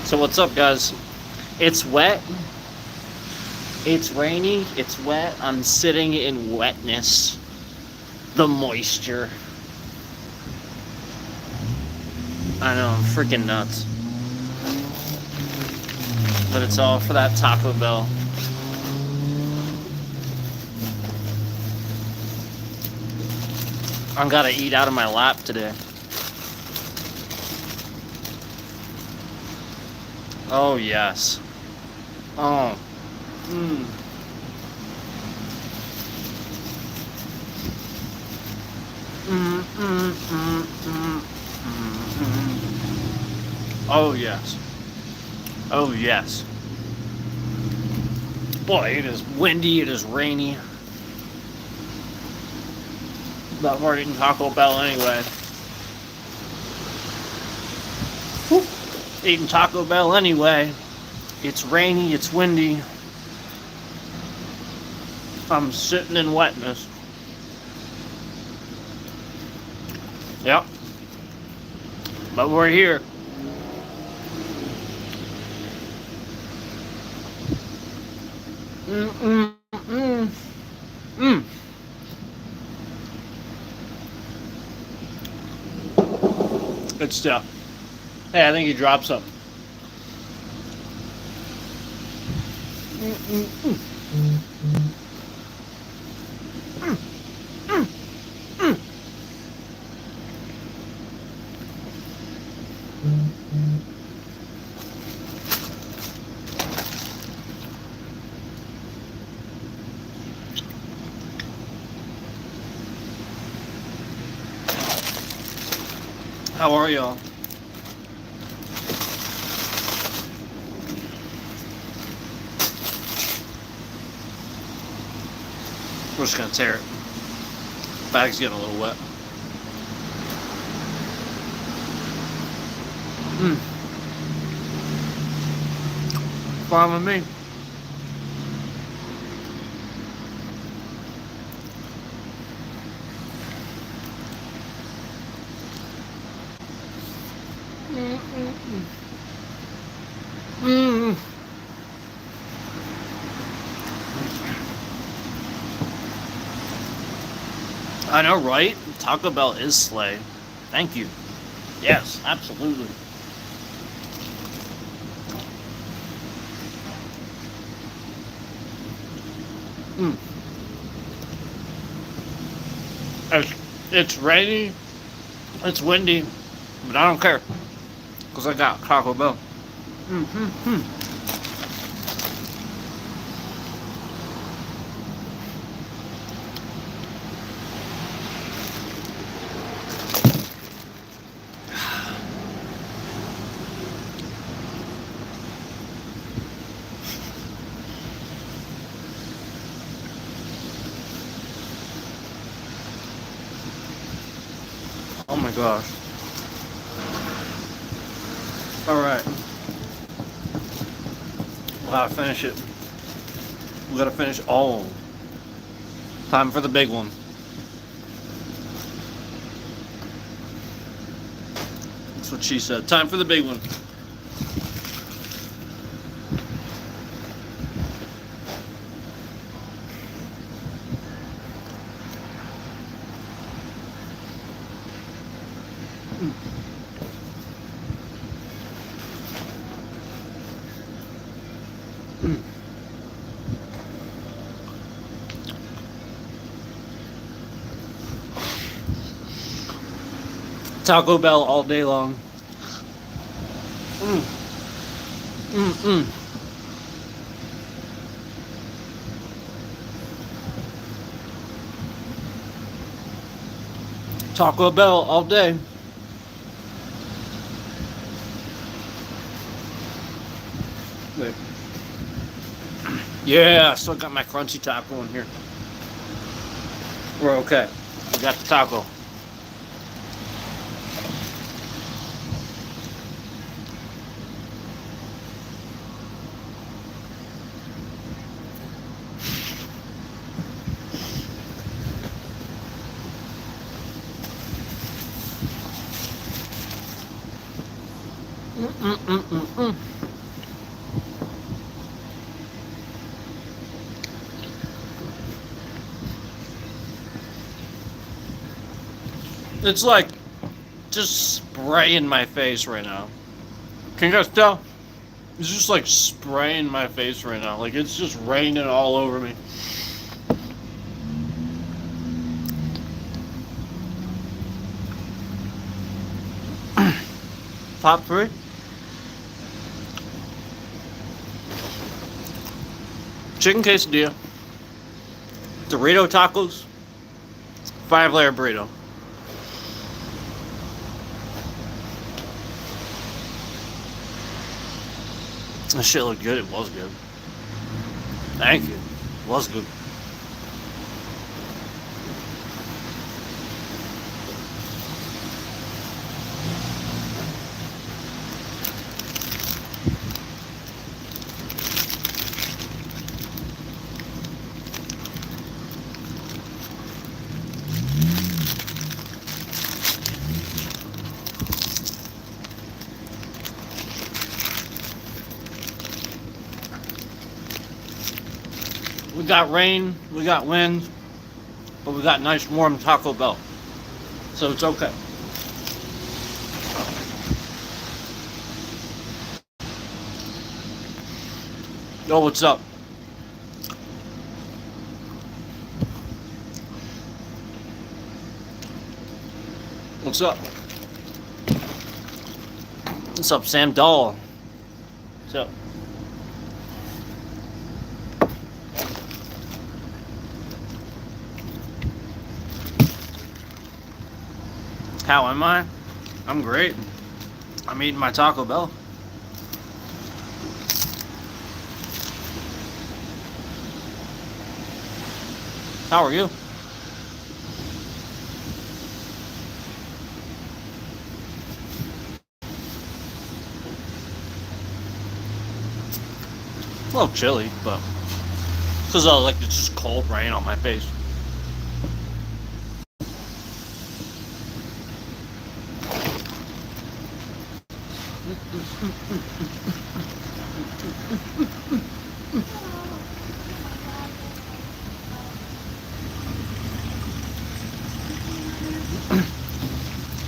So what's up, guys? It's wet. It's rainy. It's wet. I'm sitting in wetness. The moisture. I know, I'm freaking nuts. But it's all for that Taco Bell. I gotta eat out of my lap today. Oh, yes. Oh. Mm. Mm, mm, mm, mm, Oh, yes. Oh, yes. Boy, it is windy. It is rainy. But we're eating Taco Bell anyway. Whew. Eating Taco Bell anyway. It's rainy. It's windy. I'm sitting in wetness. Yep. But we're here. Mm, mm, mm, mm. Good stuff. Hey, I think he dropped something. Mm, mm, mm. Mm, mm, mm. How are y'all? We're just gonna tear it. Bag's getting a little wet. Mm. Fine with me. Mm, mm, mm. Mm. I know, right? Taco Bell is slay. Thank you. Yes, absolutely. Mm. It's rainy, it's windy, but I don't care because I got Taco Bell. Mm-hmm. Oh my gosh. All right, we gotta finish it. We gotta finish all. Time for the big one. That's what she said. Time for the big one. Taco Bell all day long. Mm. Mm-mm. Taco Bell all day. Wait. Yeah, I still got my crunchy taco in here. We're okay. We got the taco. Mm-mm-mm-mm. It's like just spraying my face right now. Can you guys tell? It's just like spraying my face right now. Like it's just raining all over me. Top three: chicken quesadilla, Dorito tacos, 5-layer burrito. That shit looked good. It was good. Thank you. It was good. We got rain, we got wind, but we got nice warm Taco Bell. So it's okay. Yo, what's up? What's up? What's up, Sam Doll? What's up? How am I? I'm great. I'm eating my Taco Bell. How are you? A little chilly, but because like it's just cold rain on my face.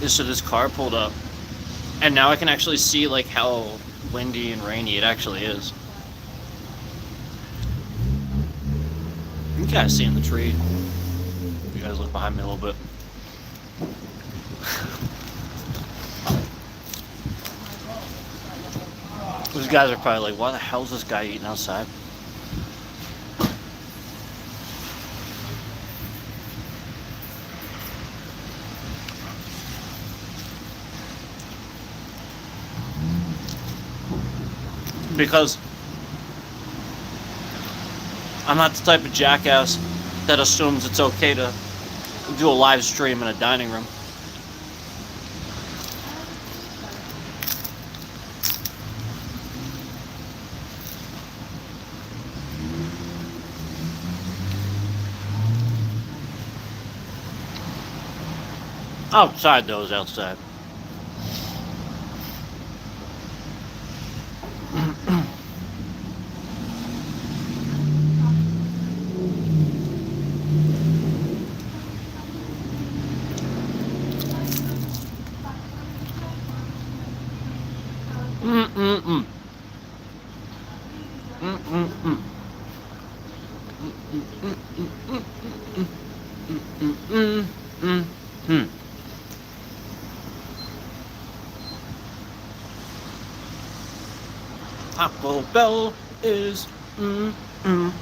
So this car pulled up, and now I can actually see like how windy and rainy it actually is. You guys see in the tree. You guys look behind me a little bit. These guys are probably like, why the hell is this guy eating outside? Because I'm not the type of jackass that assumes it's okay to do a live stream in a dining room. Outside, those outside. Mm-mm-mm. Mm-mm-mm. Mm-mm-mm. Taco Bell is mm-mm-mm-mm-mm.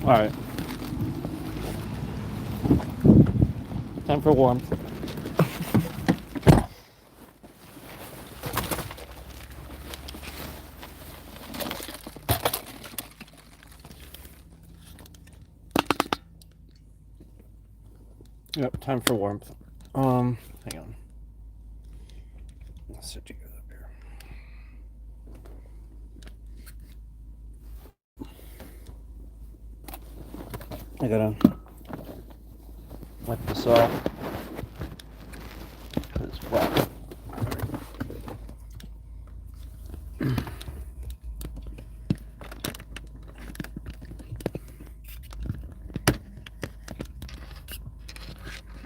All right. Time for warmth. Yep, time for warmth. Hang on. Let's sit together up here. I gotta wipe this off. It's wet.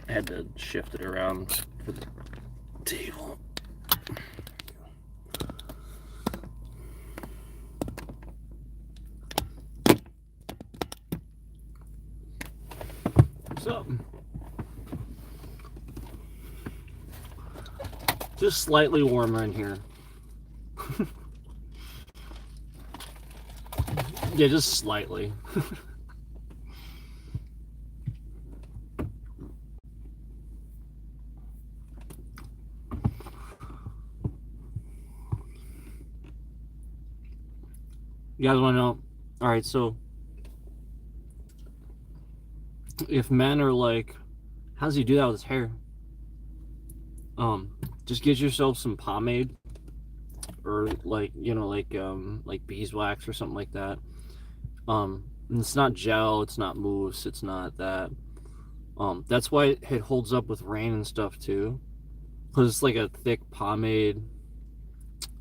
I had to shift it around for the table. So, just slightly warmer in here. Yeah, just slightly. You guys want to know? All right, so if men are like, how does he do that with his hair? Just get yourself some pomade, or like beeswax or something like that. And it's not gel, it's not mousse, it's not that. That's why it holds up with rain and stuff too, because it's like a thick pomade,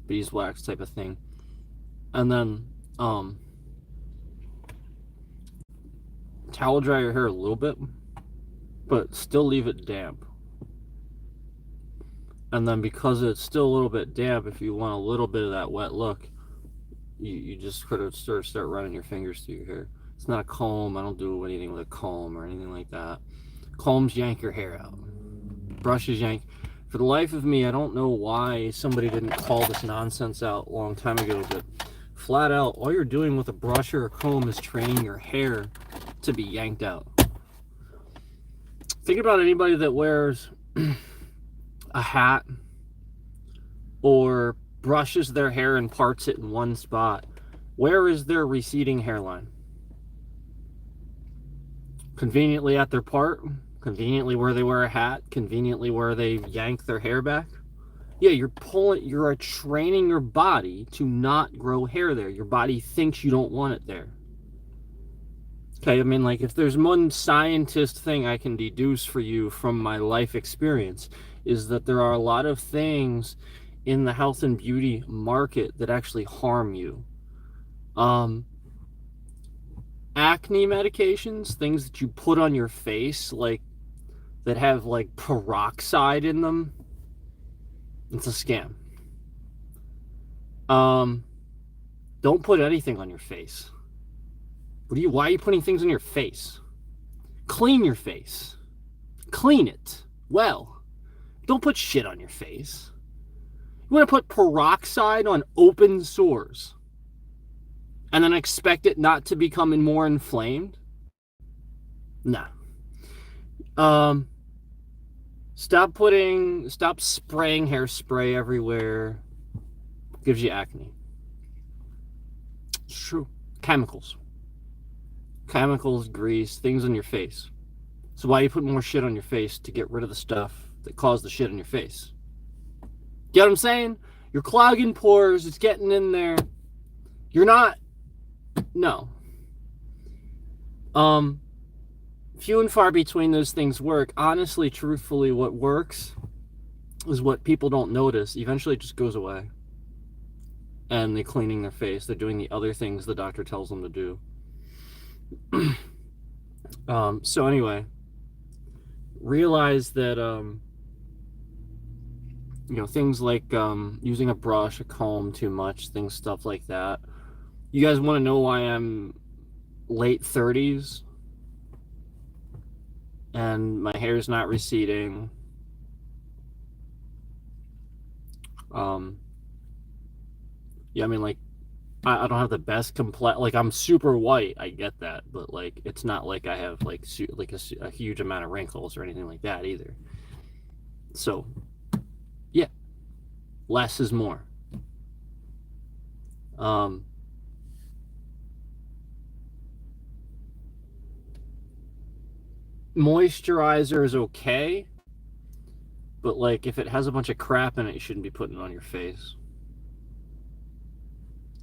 beeswax type of thing. And then towel dry your hair a little bit, but still leave it damp. And then because it's still a little bit damp, if you want a little bit of that wet look, you just sort of start running your fingers through your hair. It's not a comb. I don't do anything with a comb or anything like that. Combs yank your hair out. Brushes yank. For the life of me, I don't know why somebody didn't call this nonsense out a long time ago, but flat out, all you're doing with a brush or a comb is training your hair to be yanked out. Think about anybody that wears a hat or brushes their hair and parts it in one spot. Where is their receding hairline? Conveniently at their part, conveniently where they wear a hat, conveniently where they yank their hair back. Yeah, you're training your body to not grow hair there. Your body thinks you don't want it there. Okay, I mean, like, if there's one scientist thing I can deduce for you from my life experience, is that there are a lot of things in the health and beauty market that actually harm you. Acne medications, things that you put on your face, like, that have, like, peroxide in them, it's a scam. Don't put anything on your face. Why are you putting things on your face? Clean your face. Clean it well. Don't put shit on your face. You want to put peroxide on open sores and then expect it not to become more inflamed? Nah. Stop spraying hairspray everywhere. Gives you acne. It's true. Chemicals, grease, things on your face. So why do you put more shit on your face? To get rid of the stuff that caused the shit on your face. Get what I'm saying? You're clogging pores, it's getting in there. You're not, no. Few and far between those things work. Honestly, truthfully, what works is what people don't notice. Eventually it just goes away. And they're cleaning their face. They're doing the other things the doctor tells them to do. So anyway, realize that, things like using a brush, a comb too much, stuff like that. You guys want to know why I'm late 30s and my hair's not receding? Yeah, I mean, like, I don't have the best like I'm super white. I get that, but like it's not like I have like a huge amount of wrinkles or anything like that either. So yeah, less is more. Um, Moisturizer is okay, but like if it has a bunch of crap in it, you shouldn't be putting it on your face.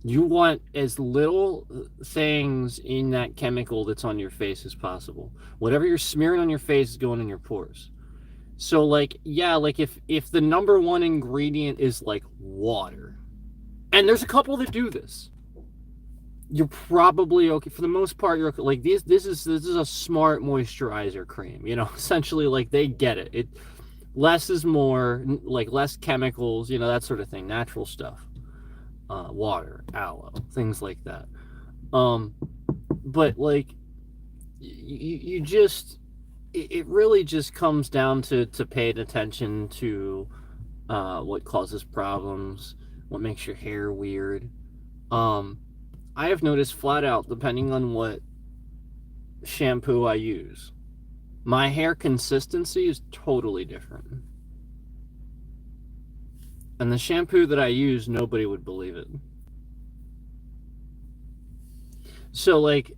You want as little things in that chemical that's on your face as possible. Whatever you're smearing on your face is going in your pores. So like yeah, like if the number one ingredient is like water, and there's a couple that do this, you're probably okay for the most part. You're okay. Like this is a smart moisturizer cream. You know, essentially like they get it. It less is more, like less chemicals. You know, that sort of thing, natural stuff, water, aloe, things like that. Um, but like you just it really just comes down to paying attention to what causes problems, what makes your hair weird. Um, I have noticed flat out, depending on what shampoo I use, my hair consistency is totally different. And the shampoo that I use, nobody would believe it. So like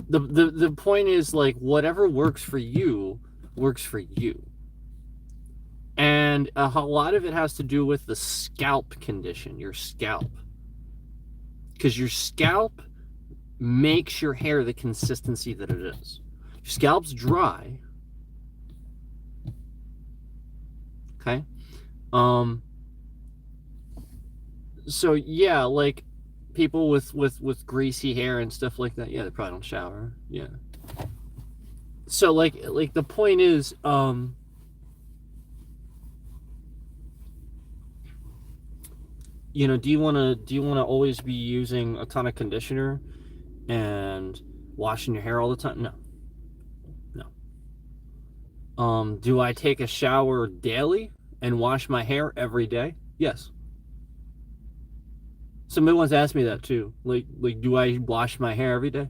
the point is like whatever works for you works for you. And a lot of it has to do with the scalp condition, your scalp. Because your scalp makes your hair the consistency that it is. Your scalp's dry. Okay. So yeah, like people with greasy hair and stuff like that, yeah, they probably don't shower. Yeah. So like the point is, you know, do you wanna always be using a ton of conditioner and washing your hair all the time? No, no. Do I take a shower daily and wash my hair every day? Yes. Somebody once asked me that too. Like, do I wash my hair every day?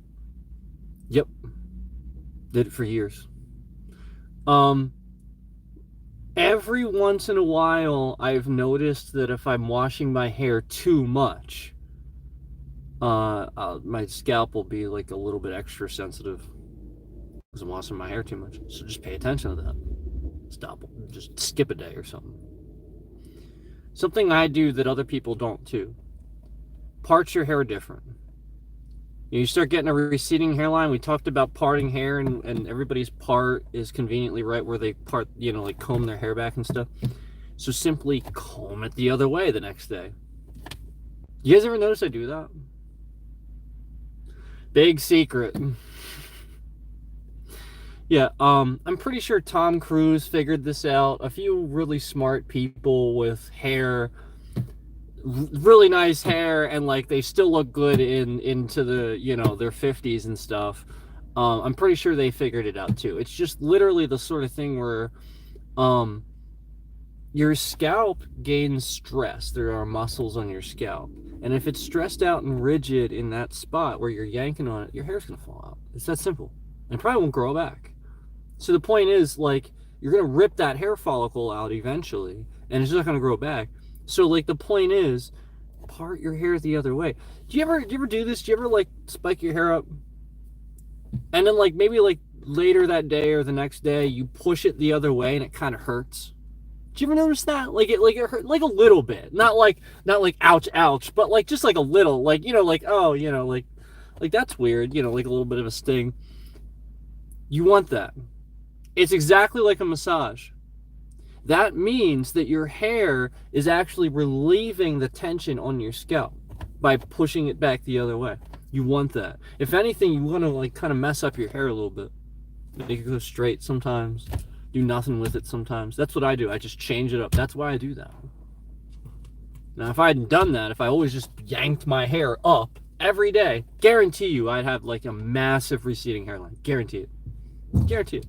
Yep, did it for years. Um, every once in a while, I've noticed that if I'm washing my hair too much, my scalp will be like a little bit extra sensitive because I'm washing my hair too much. So just pay attention to that. Stop. Just skip a day or something. Something I do that other people don't too. Parts your hair different. You start getting a receding hairline. We talked about parting hair, and everybody's part is conveniently right where they part, you know, like comb their hair back and stuff. So simply comb it the other way the next day. You guys ever notice I do that? Big secret. Yeah, I'm pretty sure Tom Cruise figured this out. A few really smart people with hair, really nice hair, and like they still look good into the, you know, their 50s and stuff. I'm pretty sure they figured it out too. It's just literally the sort of thing where um your scalp gains stress. There are muscles on your scalp, and if it's stressed out and rigid in that spot where you're yanking on it, your hair's gonna fall out. It's that simple, and it probably won't grow back. So the point is, like, you're gonna rip that hair follicle out eventually, and it's not gonna grow back. So like the point is, part your hair the other way. Do you ever do this? Do you ever like spike your hair up, and then like maybe like later that day or the next day you push it the other way and it kind of hurts? Do you ever notice that? Like it hurt like a little bit, not like ouch ouch, but like just like a little, like, you know, like, oh, you know, like that's weird, you know, like a little bit of a sting. You want that. It's exactly like a massage. That means that your hair is actually relieving the tension on your scalp by pushing it back the other way. You want that. If anything, you want to like kind of mess up your hair a little bit. Make it go straight sometimes. Do nothing with it sometimes. That's what I do. I just change it up. That's why I do that. Now, if I hadn't done that, if I always just yanked my hair up every day, guarantee you I'd have like a massive receding hairline. Guarantee it. Guarantee it.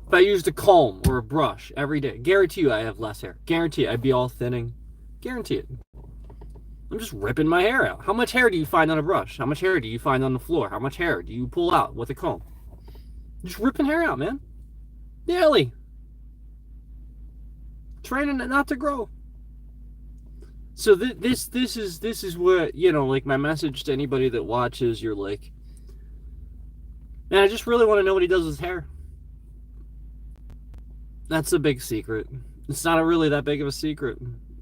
If I used a comb or a brush every day, guarantee you I have less hair. Guarantee it. I'd be all thinning. Guarantee it. I'm just ripping my hair out. How much hair do you find on a brush? How much hair do you find on the floor? How much hair do you pull out with a comb? Just ripping hair out, man. Daily. Training it not to grow. So this is what, you know, like my message to anybody that watches. You're like, man, I just really want to know what he does with his hair. That's a big secret. It's not really that big of a secret,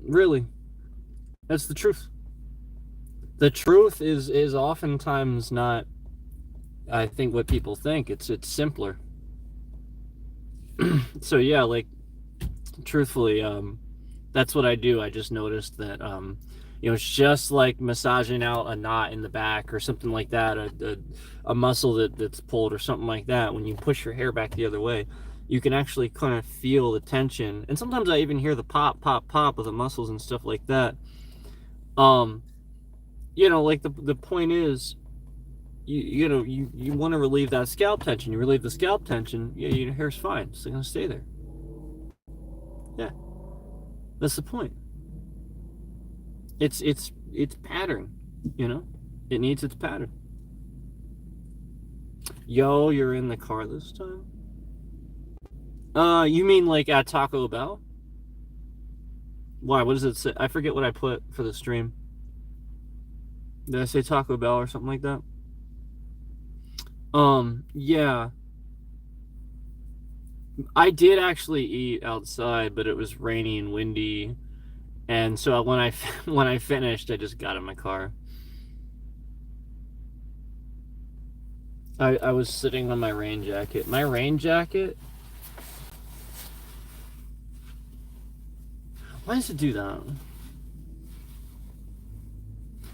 really. That's the truth. The truth is oftentimes not, I think, what people think. It's simpler. So yeah, like, truthfully, that's what I do. I just noticed that, you know, it's just like massaging out a knot in the back or something like that, a muscle that's pulled or something like that. When you push your hair back the other way, you can actually kind of feel the tension. And sometimes I even hear the pop, pop, pop of the muscles and stuff like that. You know, like the point is, you know, you want to relieve that scalp tension. You relieve the scalp tension, yeah, your hair's fine. It's going to stay there. Yeah. That's the point. It's pattern, you know? It needs its pattern. Yo, you're in the car this time? You mean like at Taco Bell? Why? What does it say? I forget what I put for the stream. Did I say Taco Bell or something like that? Yeah. I did actually eat outside, but it was rainy and windy. And so when I finished, I just got in my car. I was sitting on my rain jacket. My rain jacket? Why does it do that?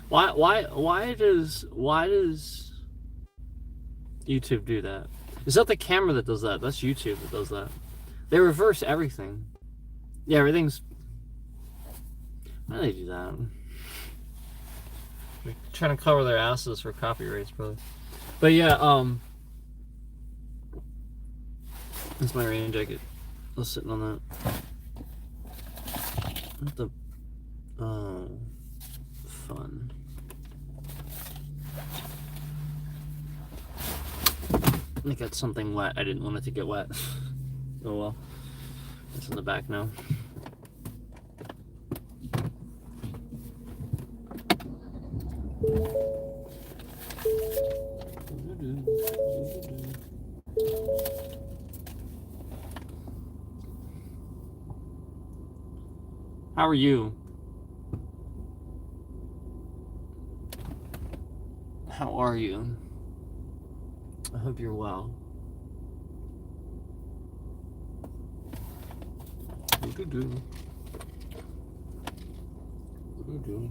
Why does YouTube do that? Is that the camera that does that? That's YouTube that does that. They reverse everything. Yeah, everything's... Why do they do that? They're trying to cover their asses for copyrights, probably. But yeah, that's my rain jacket. I was sitting on that. What the... Oh... Fun. I got something wet. I didn't want it to get wet. Oh well. It's in the back now. How are you? How are you? I hope you're well. Do-do-do. Do-do-do.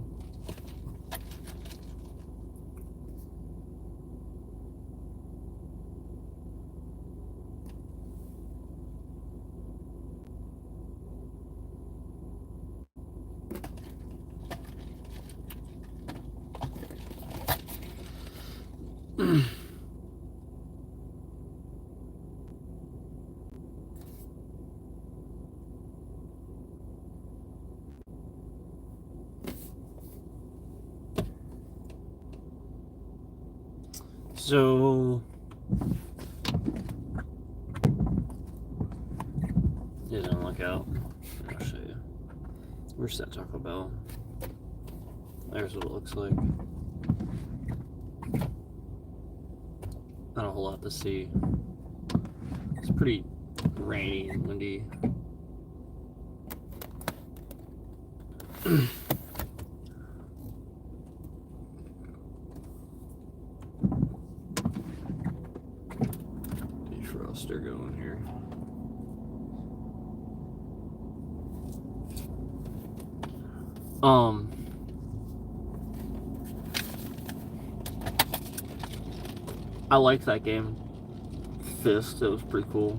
So, yeah, don't look out. I'll show you. Where's that Taco Bell? There's what it looks like. Not a whole lot to see. It's pretty rainy and windy. Defroster going here. I liked that game. Fist, it was pretty cool.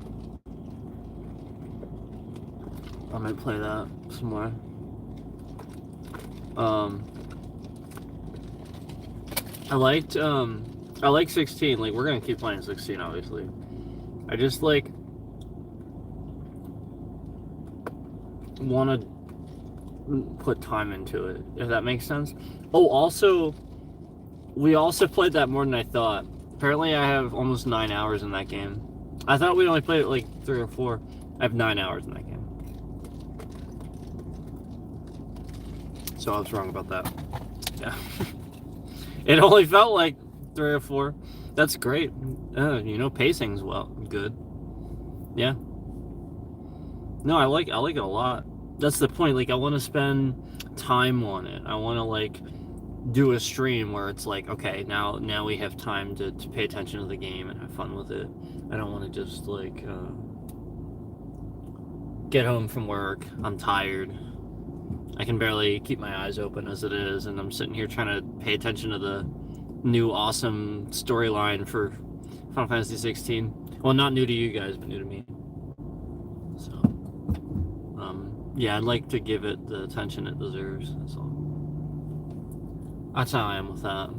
I might play that somewhere. I like 16. Like, we're gonna keep playing 16, obviously. I just like wanna put time into it, if that makes sense. Oh, also, we also played that more than I thought. Apparently, I have almost 9 hours in that game. I thought we only played it like 3 or 4. I have 9 hours in that game. So I was wrong about that. Yeah. It only felt like 3 or 4. That's great. Pacing's good. Yeah. No, I like it a lot. That's the point. Like, I want to spend time on it. I want to like do a stream where it's like, okay, now we have time to pay attention to the game and have fun with it. I don't want to just like get home from work. I'm tired. I can barely keep my eyes open as it is, and I'm sitting here trying to pay attention to the new awesome storyline for Final Fantasy 16. Well, not new to you guys, but new to me. So, yeah, I'd like to give it the attention it deserves. That's all. That's how I am with that.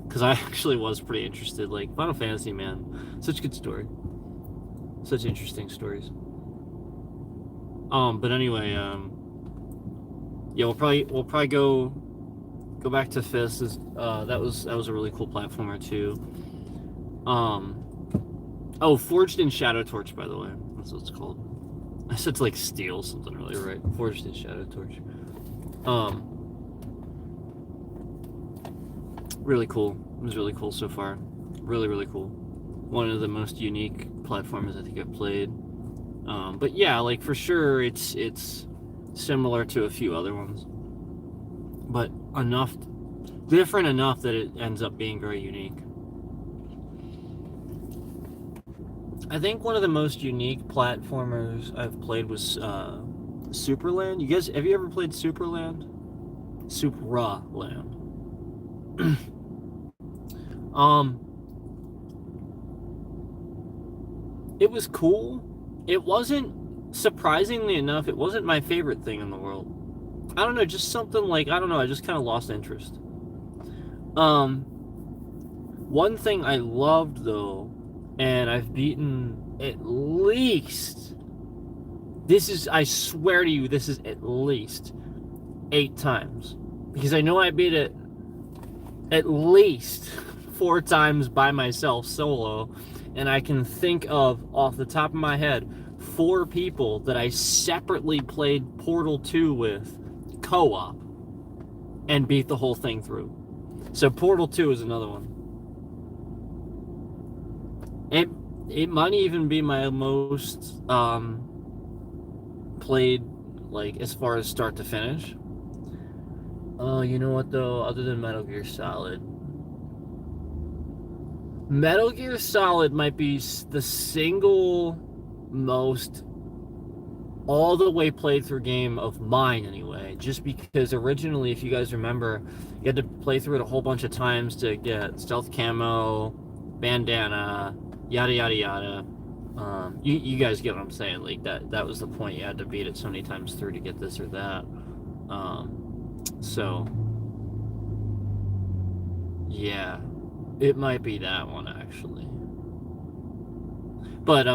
Because I actually was pretty interested. Like, Final Fantasy, man, such a good story. Such interesting stories. But anyway, yeah, we'll probably go back to Fist. That was a really cool platformer too. Oh, Forged in Shadow Torch, by the way. That's what it's called. I said it's like Steel, something really right. Forged in Shadow Torch. Really cool. It was really cool so far. Really, really cool. One of the most unique platformers I think I've played. But yeah, like for sure, it's similar to a few other ones, but different enough that it ends up being very unique. I think one of the most unique platformers I've played was Superland. You guys, have you ever played Superland? Supraland. It was cool. It wasn't, surprisingly enough, it wasn't my favorite thing in the world. I don't know, just something like, I don't know, I just kind of lost interest. One thing I loved though, and I've beaten at least, I swear to you, this is at least 8 times. Because I know I beat it at least 4 times by myself solo, and I can think of, off the top of my head, 4 people that I separately played Portal 2 with co-op and beat the whole thing through. So Portal 2 is another one. It might even be my most played, like, as far as start to finish. Oh, you know what though? Other than Metal Gear Solid, Metal Gear Solid might be the single most all the way played through game of mine anyway, just because originally, if you guys remember, you had to play through it a whole bunch of times to get stealth camo, bandana, yada yada yada. You guys get what I'm saying. Like that was the point. You had to beat it so many times through to get this or that. So yeah, it might be that one actually. But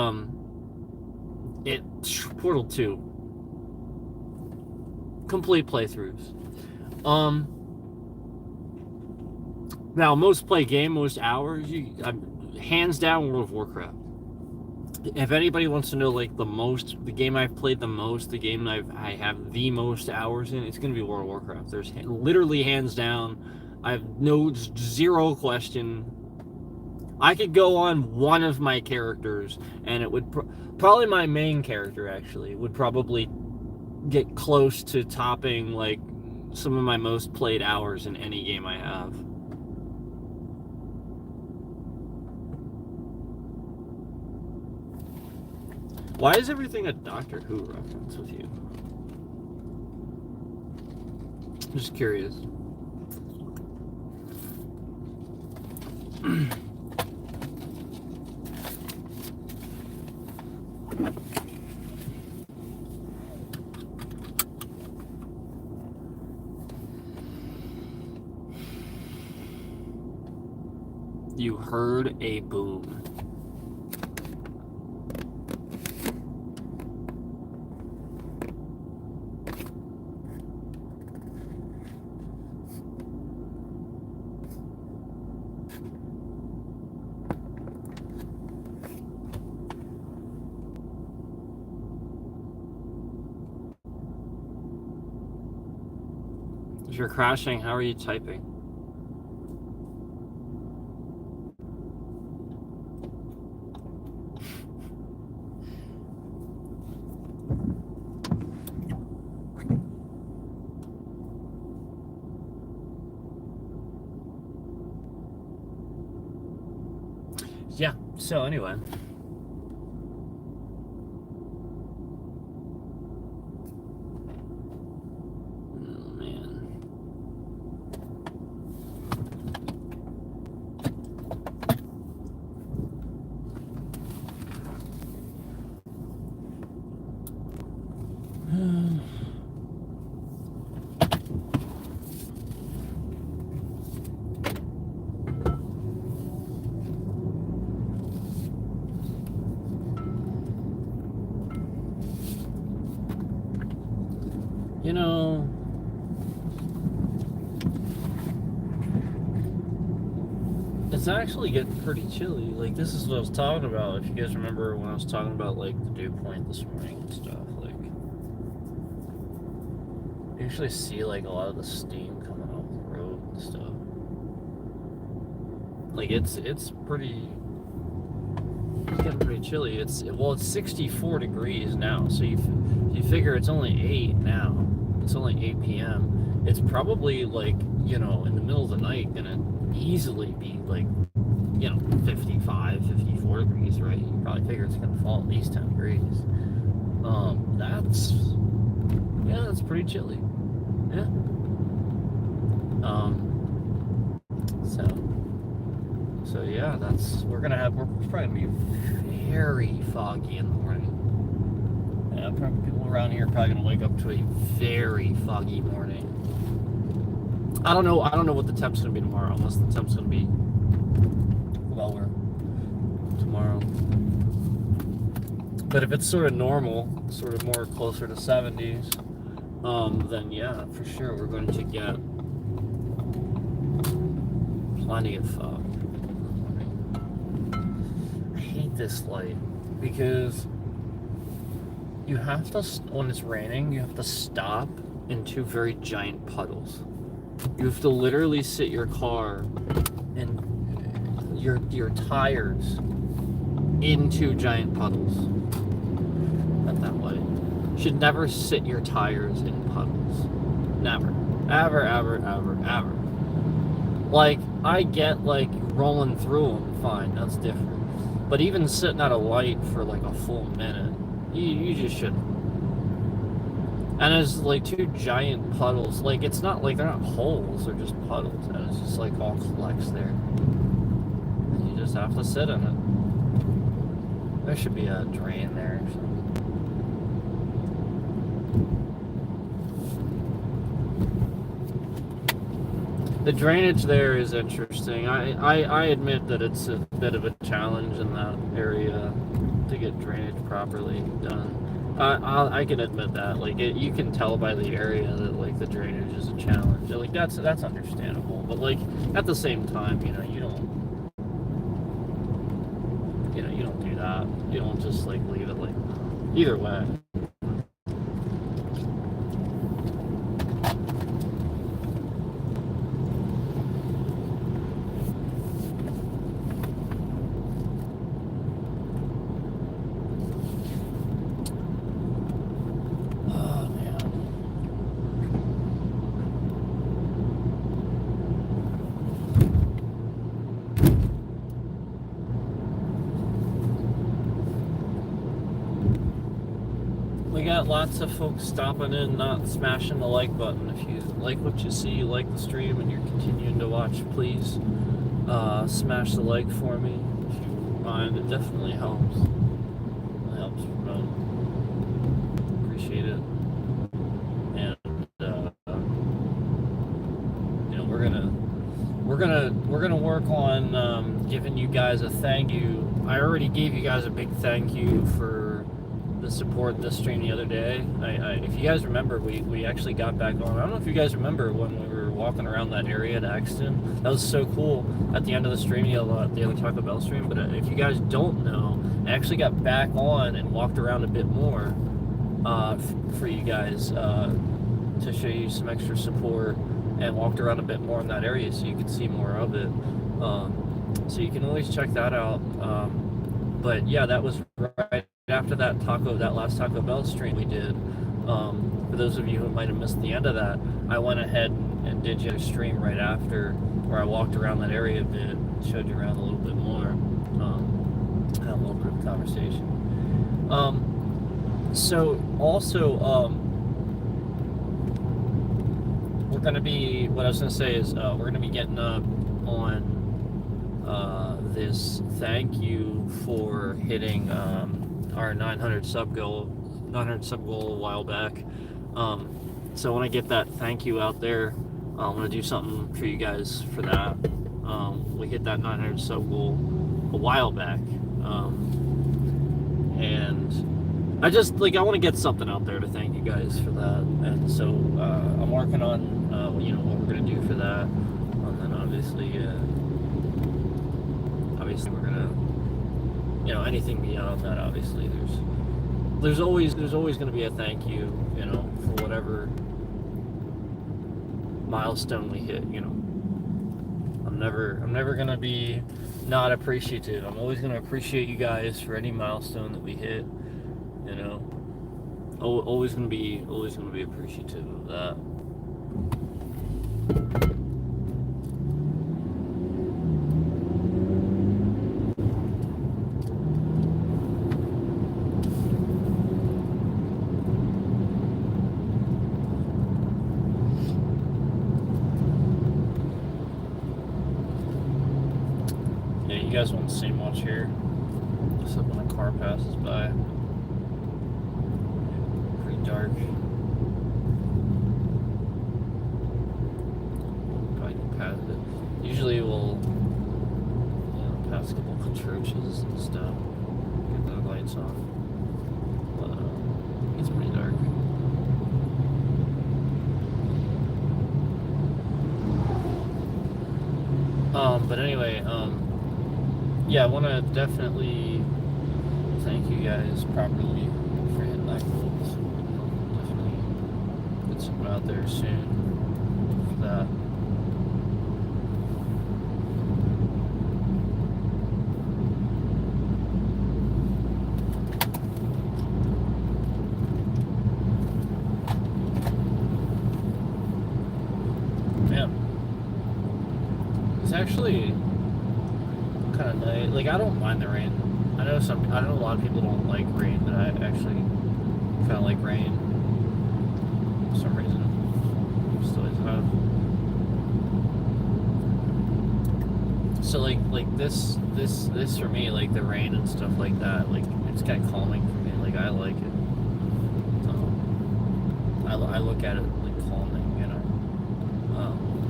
Portal 2 complete playthroughs. Now most play game, most hours, hands down World of Warcraft. If anybody wants to know like the game I've played the most, the game I have the most hours in, it's gonna be World of Warcraft. There's literally hands down. I have zero question. I could go on one of my characters, and it would probably my main character actually would probably get close to topping like some of my most played hours in any game I have. Why is everything a Doctor Who reference with you? I'm just curious. You heard a boom. If you're crashing, how are you typing? Yeah, so anyway. Oh, man. You know, it's actually getting pretty chilly. Like, this is what I was talking about. If you guys remember when I was talking about, like, the dew point this morning and stuff, like, you actually see, like, a lot of the steam coming off the road and stuff. Like, it's getting pretty chilly. It's 64 degrees now, so you figure it's only 8 now. It's only 8 p.m. It's probably, like, you know, in the middle of the night gonna easily be, like, you know, 55, 54 degrees, right? You probably figure it's gonna fall at least 10 degrees. That's pretty chilly. Yeah. So yeah, we're probably gonna be very foggy in the morning. Yeah, probably people around here are probably gonna wake up to a very foggy morning. I don't know what the temp's gonna be tomorrow, unless the temp's gonna be lower tomorrow. But if it's sort of normal, sort of more closer to 70s, then yeah, for sure we're going to get plenty of fog. I hate this light because you have to, when it's raining, you have to stop in two very giant puddles. You have to literally sit your car and your tires into giant puddles. Not that way. You should never sit your tires in puddles. Never. Ever, ever, ever, ever. Like, I get, like, rolling through them, fine, that's different. But even sitting at a light for, like, a full minute, you just shouldn't. And there's, like, two giant puddles. Like, it's not, like, they're not holes, they're just puddles. And it's just, like, all collects there. And you just have to sit in it. There should be a drain there or something. The drainage there is interesting. I admit that it's a bit of a challenge in that area to get drainage properly done. I can admit that. Like, you can tell by the area that, like, the drainage is a challenge. Like, that's understandable. But, like, at the same time, you know, you don't do that. You don't just, like, leave it like that. Either way. We got lots of folks stopping in, not smashing the like button. If you like what you see, you like the stream, and you're continuing to watch, please smash the like for me if you mind. It definitely helps. It helps promote. Appreciate it. And you know, we're gonna work on giving you guys a thank you. I already gave you guys a big thank you for the support this stream the other day. If you guys remember, we actually got back on. I don't know if you guys remember when we were walking around that area at Axton. That was so cool. At the end of the stream, the other Taco Bell stream. But if you guys don't know, I actually got back on and walked around a bit more for you guys to show you some extra support. and walked around a bit more in that area so you could see more of it. So you can always check that out. But yeah, that was right after that last Taco Bell stream we did. For those of you who might have missed the end of that, I went ahead and did your stream right after, where I walked around that area a bit, showed you around a little bit more, had a little bit of conversation. So also, we're going to be, what I was going to say is, we're going to be getting up on this thank you for hitting our 900 sub goal a while back. So when I get that thank you out there, I'm going to do something for you guys for that. We hit that 900 sub goal a while back. And I just, like, I want to get something out there to thank you guys for that. And so I'm working on, what we're going to do for that. And then obviously we're going to, anything beyond that, obviously there's always going to be a thank you, for whatever milestone we hit. I'm never going to be not appreciative. I'm always going to appreciate you guys for any milestone that we hit. Always going to be appreciative of that. You guys won't see much here, except when a car passes by. Pretty dark. Probably pass it. Usually we'll, pass a couple of churches and stuff. Get the lights on. But it's pretty dark. But anyway, yeah, I want to definitely thank you guys properly for hitting that goal. So definitely get something out there soon for that. Man, it's actually kind of nice. Like, I don't mind the rain. I know a lot of people don't like rain, but I actually kind of like rain for some reason. Just always have. So like this for me, like the rain and stuff like that, like it's kind of calming for me. Like I like it. I look at it like calming,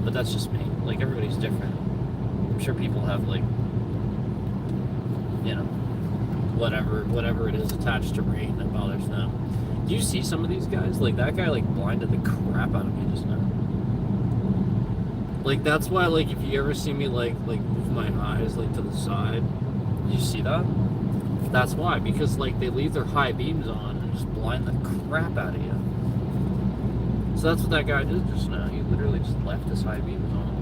but that's just me. Like everybody's different. I'm sure people have like, whatever it is attached to rain that bothers them. Do you see some of these guys? Like that guy like blinded the crap out of me just now. Like that's why, like, if you ever see me like move my eyes like to the side, you see that? That's why, because like they leave their high beams on and just blind the crap out of you. So that's what that guy did just now. He literally just left his high beams on.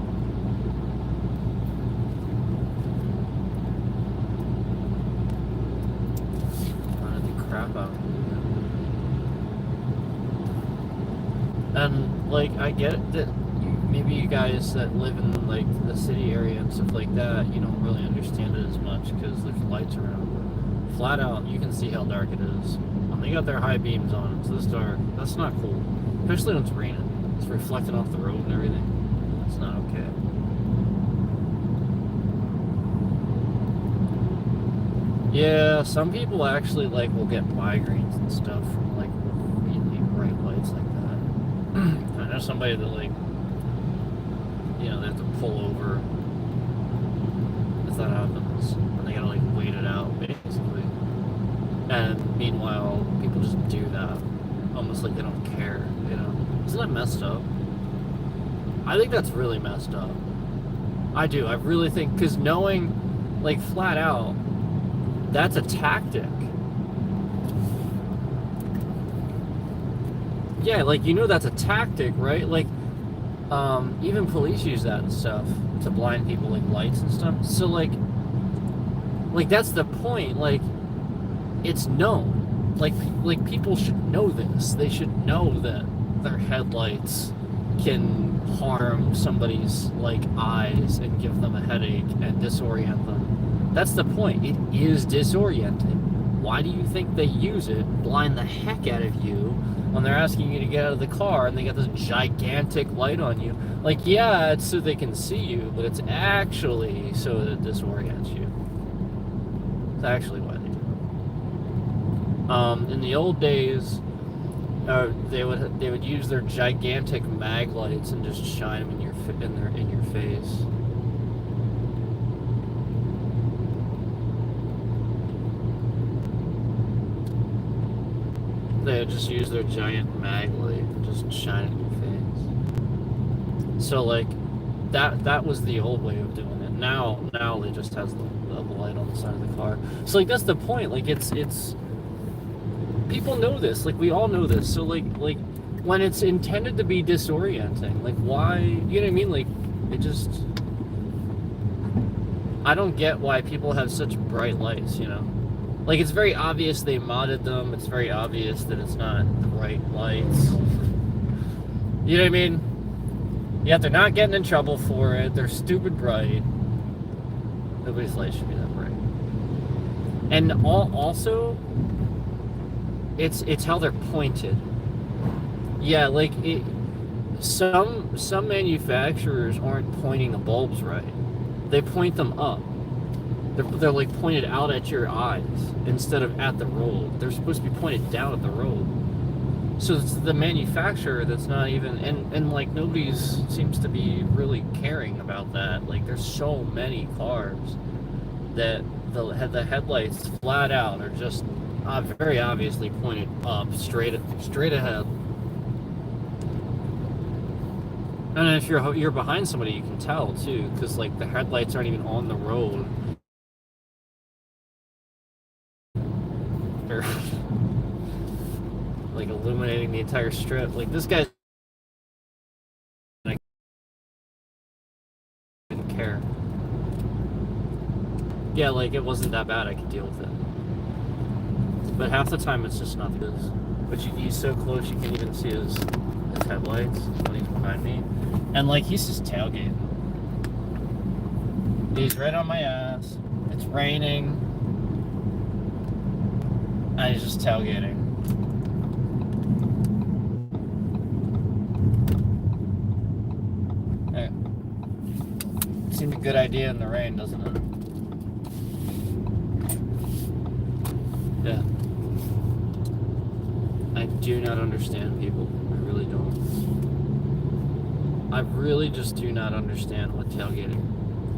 Crap out. And like I get it that maybe you guys that live in like the city area and stuff like that, you don't really understand it as much because there's lights around. But flat out, you can see how dark it is. And they got their high beams on. It's this dark. That's not cool. Especially when it's raining. It's reflecting off the road and everything. It's not okay. Yeah, some people actually like will get migraines and stuff from like really bright lights like that. I know somebody that like, they have to pull over if that happens, and they gotta like wait it out basically. And meanwhile, people just do that, almost like they don't care. Isn't that messed up? I think that's really messed up. I do. I really think, because knowing, like, flat out, that's a tactic. Yeah, like, that's a tactic, right? Like, Even police use that and stuff to blind people, like lights and stuff. So like that's the point. Like, it's known. Like people should know this. They should know that their headlights can harm somebody's like eyes and give them a headache and disorient them. That's the point. It is disorienting. Why do you think they use it? Blind the heck out of you when they're asking you to get out of the car and they got this gigantic light on you. Like, yeah, it's so they can see you, but it's actually so that it disorients you. It's actually why they do it. In the old days, they would use their gigantic mag lights and just shine them in your face. They would just use their giant mag light and just shine it in your face. So like that was the old way of doing it. Now they just has the light on the side of the car. So like that's the point. Like it's people know this. Like we all know this. So like when it's intended to be disorienting, like why, you know what I mean? Like it just, I don't get why people have such bright lights, you know? Like, it's very obvious they modded them. It's very obvious that it's not bright lights. You know what I mean? Yet they're not getting in trouble for it. They're stupid bright. Nobody's light should be that bright. And also, it's how they're pointed. Yeah, like, some manufacturers aren't pointing the bulbs right. They point them up. They're like pointed out at your eyes instead of at the road. They're supposed to be pointed down at the road. So it's the manufacturer that's not even, and like nobody seems to be really caring about that. Like there's so many cars that the headlights flat out are just very obviously pointed up, straight ahead. And if you're behind somebody, you can tell too, because like the headlights aren't even on the road. They're like illuminating the entire strip. Like this guy's, I didn't care. Yeah, like it wasn't that bad. I could deal with it. But half the time it's just not good. But he's so close you can't even see his headlights when he's behind me. And like he's just tailgating. He's right on my ass. It's raining. And he's just tailgating. Hey. Seems a good idea in the rain, doesn't it? Yeah. I do not understand people. I really don't. I really just do not understand what tailgating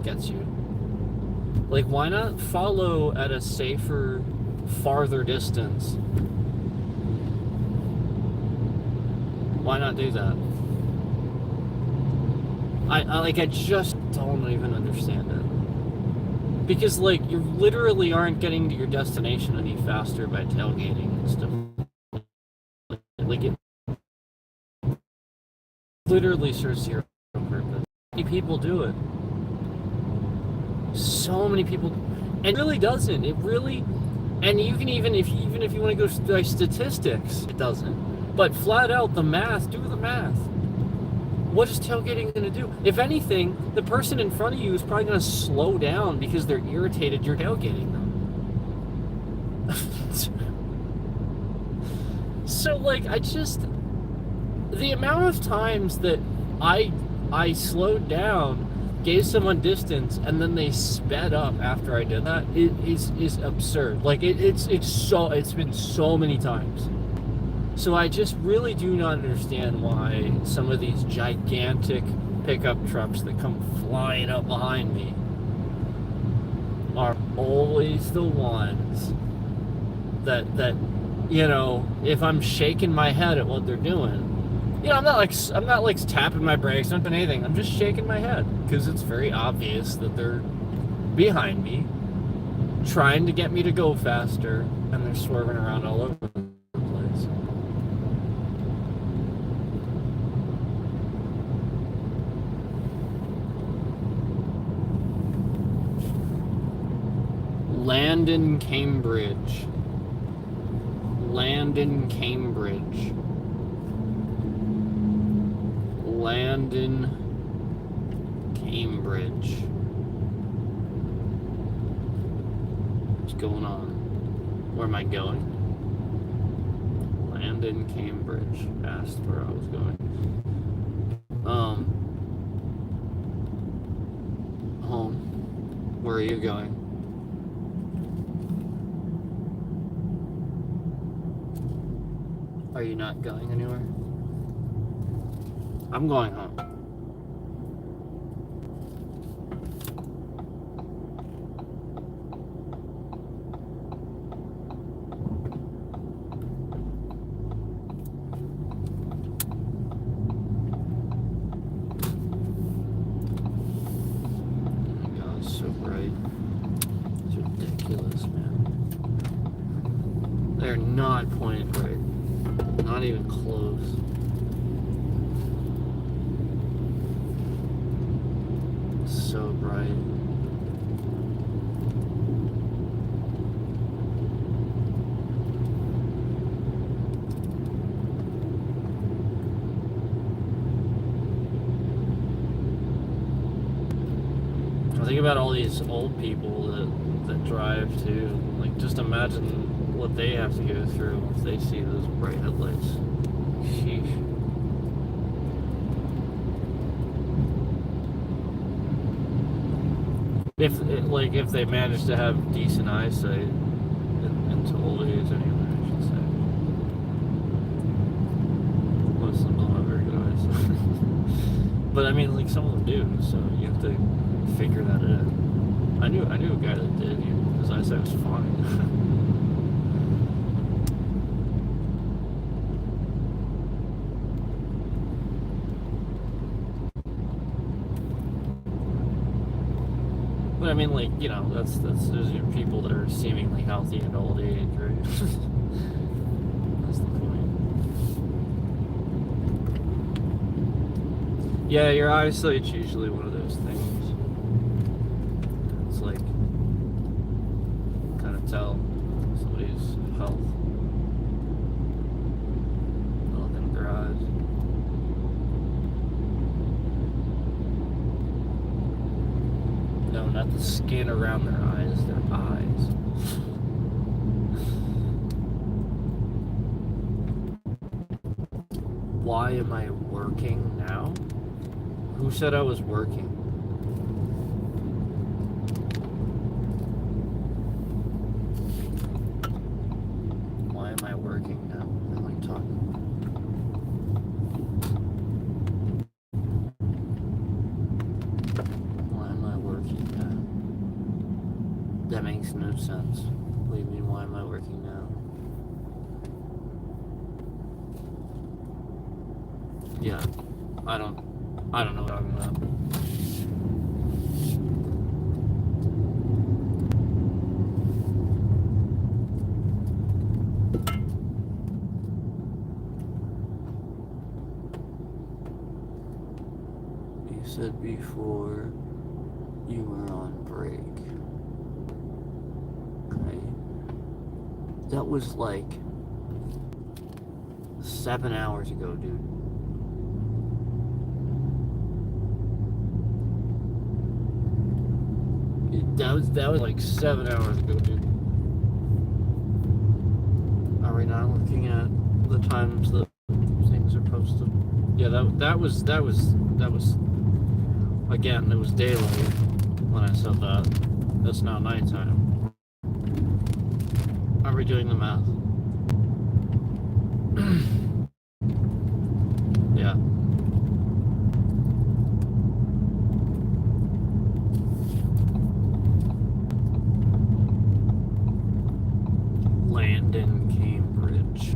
gets you. Like, why not follow at a safer, farther distance? Why not do that? I just don't even understand it. Because, like, you literally aren't getting to your destination any faster by tailgating and stuff. Like, it literally serves zero purpose. Many people do it. So many people, and it really doesn't. It really, and you can even if you want to go by statistics, it doesn't. But flat out, the math, do the math. What is tailgating going to do? If anything, the person in front of you is probably going to slow down because they're irritated you're tailgating them. So, like, the amount of times that I slowed down, gave someone distance, and then they sped up after I did that is absurd. Like, it's been so many times. So I just really do not understand why some of these gigantic pickup trucks that come flying up behind me are always the ones that you know, if I'm shaking my head at what they're doing, you know, I'm not like tapping my brakes, not doing anything. I'm just shaking my head because it's very obvious that they're behind me, trying to get me to go faster, and they're swerving around all over the place. Land in Cambridge. Land in Cambridge. Land in Cambridge. What's going on? Where am I going? Land in Cambridge. Asked where I was going. Home. Where are you going? Are you not going anywhere? I'm going home. They're not pointed right. Not even close. So bright. I think about all these old people that drive too. Like, just imagine what they have to go through if they see those bright headlights. Sheesh. If they manage to have decent eyesight into old age, anyway, I should say. Most of them don't have very good eyesight. But I mean, like, some of them do, so you have to figure that out. I knew a guy that did. His eyesight was fine. But I mean, like, you know, those are people that are seemingly healthy at old age, right? That's the point. Yeah, your eyesight's usually one of those things. It's like, kind of tell somebody's health. Look in their eyes. No, not the skin around their eyes, their eyes. Why am I working now? Who said I was working? Why am I working now? What am I talking about? That makes no sense. What do you mean, why am I working now? Yeah, I don't know what I'm talking about. You said before you were on break. That was like 7 hours ago, dude. That was like 7 hours ago, dude. Are we not looking at the times that things are posted? Yeah, that was again, it was daylight when I said that. That's now nighttime. Are we doing the math? Yeah. Land in Cambridge.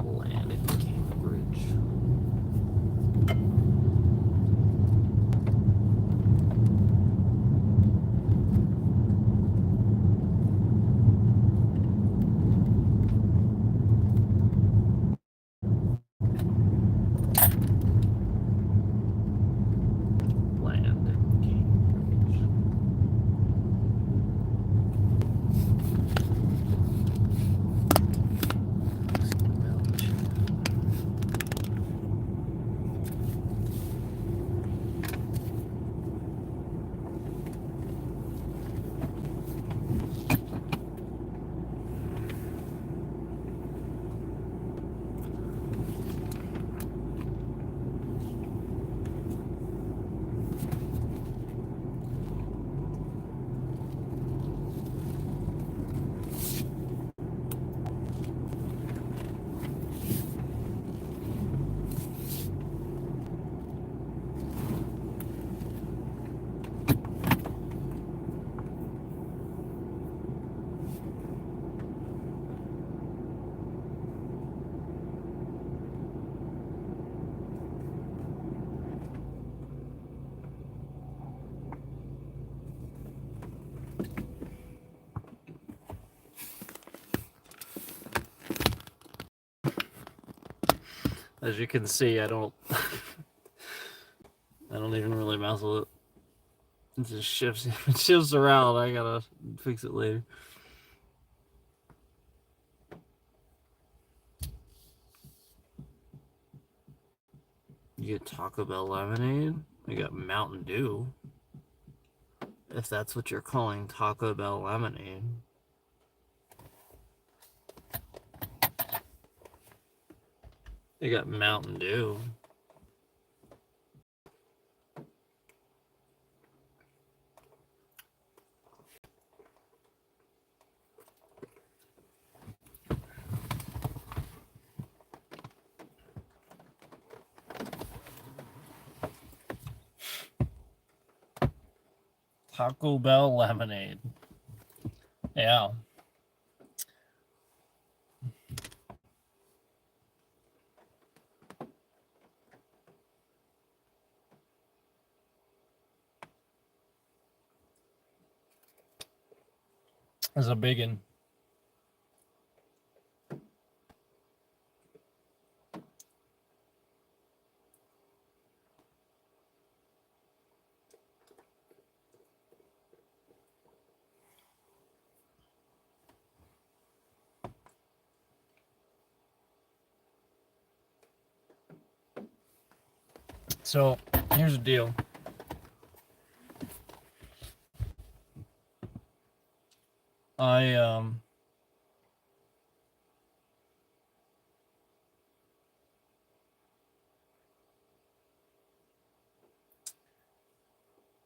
Land in Cambridge. As you can see, I don't I don't even really mess with it. It just shifts it shifts around. I gotta fix it later. You get Taco Bell lemonade. You got Mountain Dew. If that's what you're calling Taco Bell lemonade. You got Mountain Dew. Taco Bell lemonade. Yeah. That's a big one. So here's the deal. I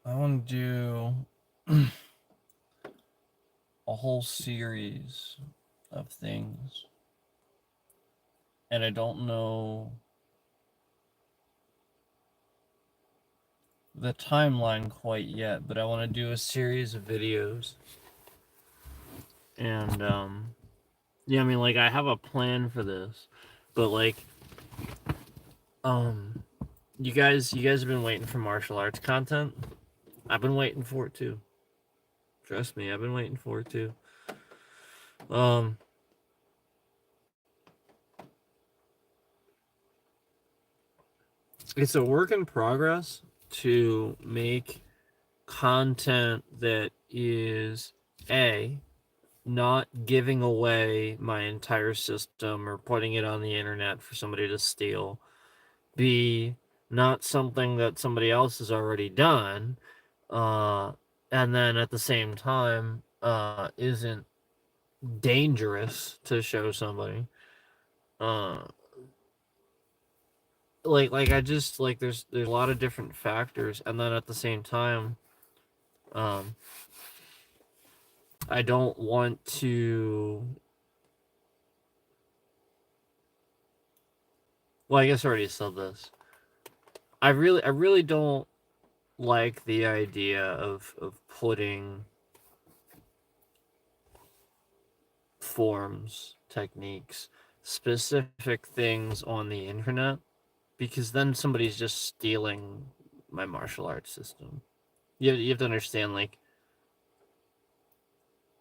want to do a whole series of things, and I don't know the timeline quite yet, but I want to do a series of videos. And yeah, I mean, like, I have a plan for this, but like, you guys have been waiting for martial arts content. I've been waiting for it too. Trust me, I've been waiting for it too. It's a work in progress to make content that is not giving away my entire system or putting it on the internet for somebody to steal. B, not something that somebody else has already done. And then at the same time, isn't dangerous to show somebody. Like I just like there's a lot of different factors, and then at the same time, I don't want to. Well, I guess I already said this. I really don't like the idea of putting forms, techniques, specific things on the internet, because then somebody's just stealing my martial arts system. You have to understand, like,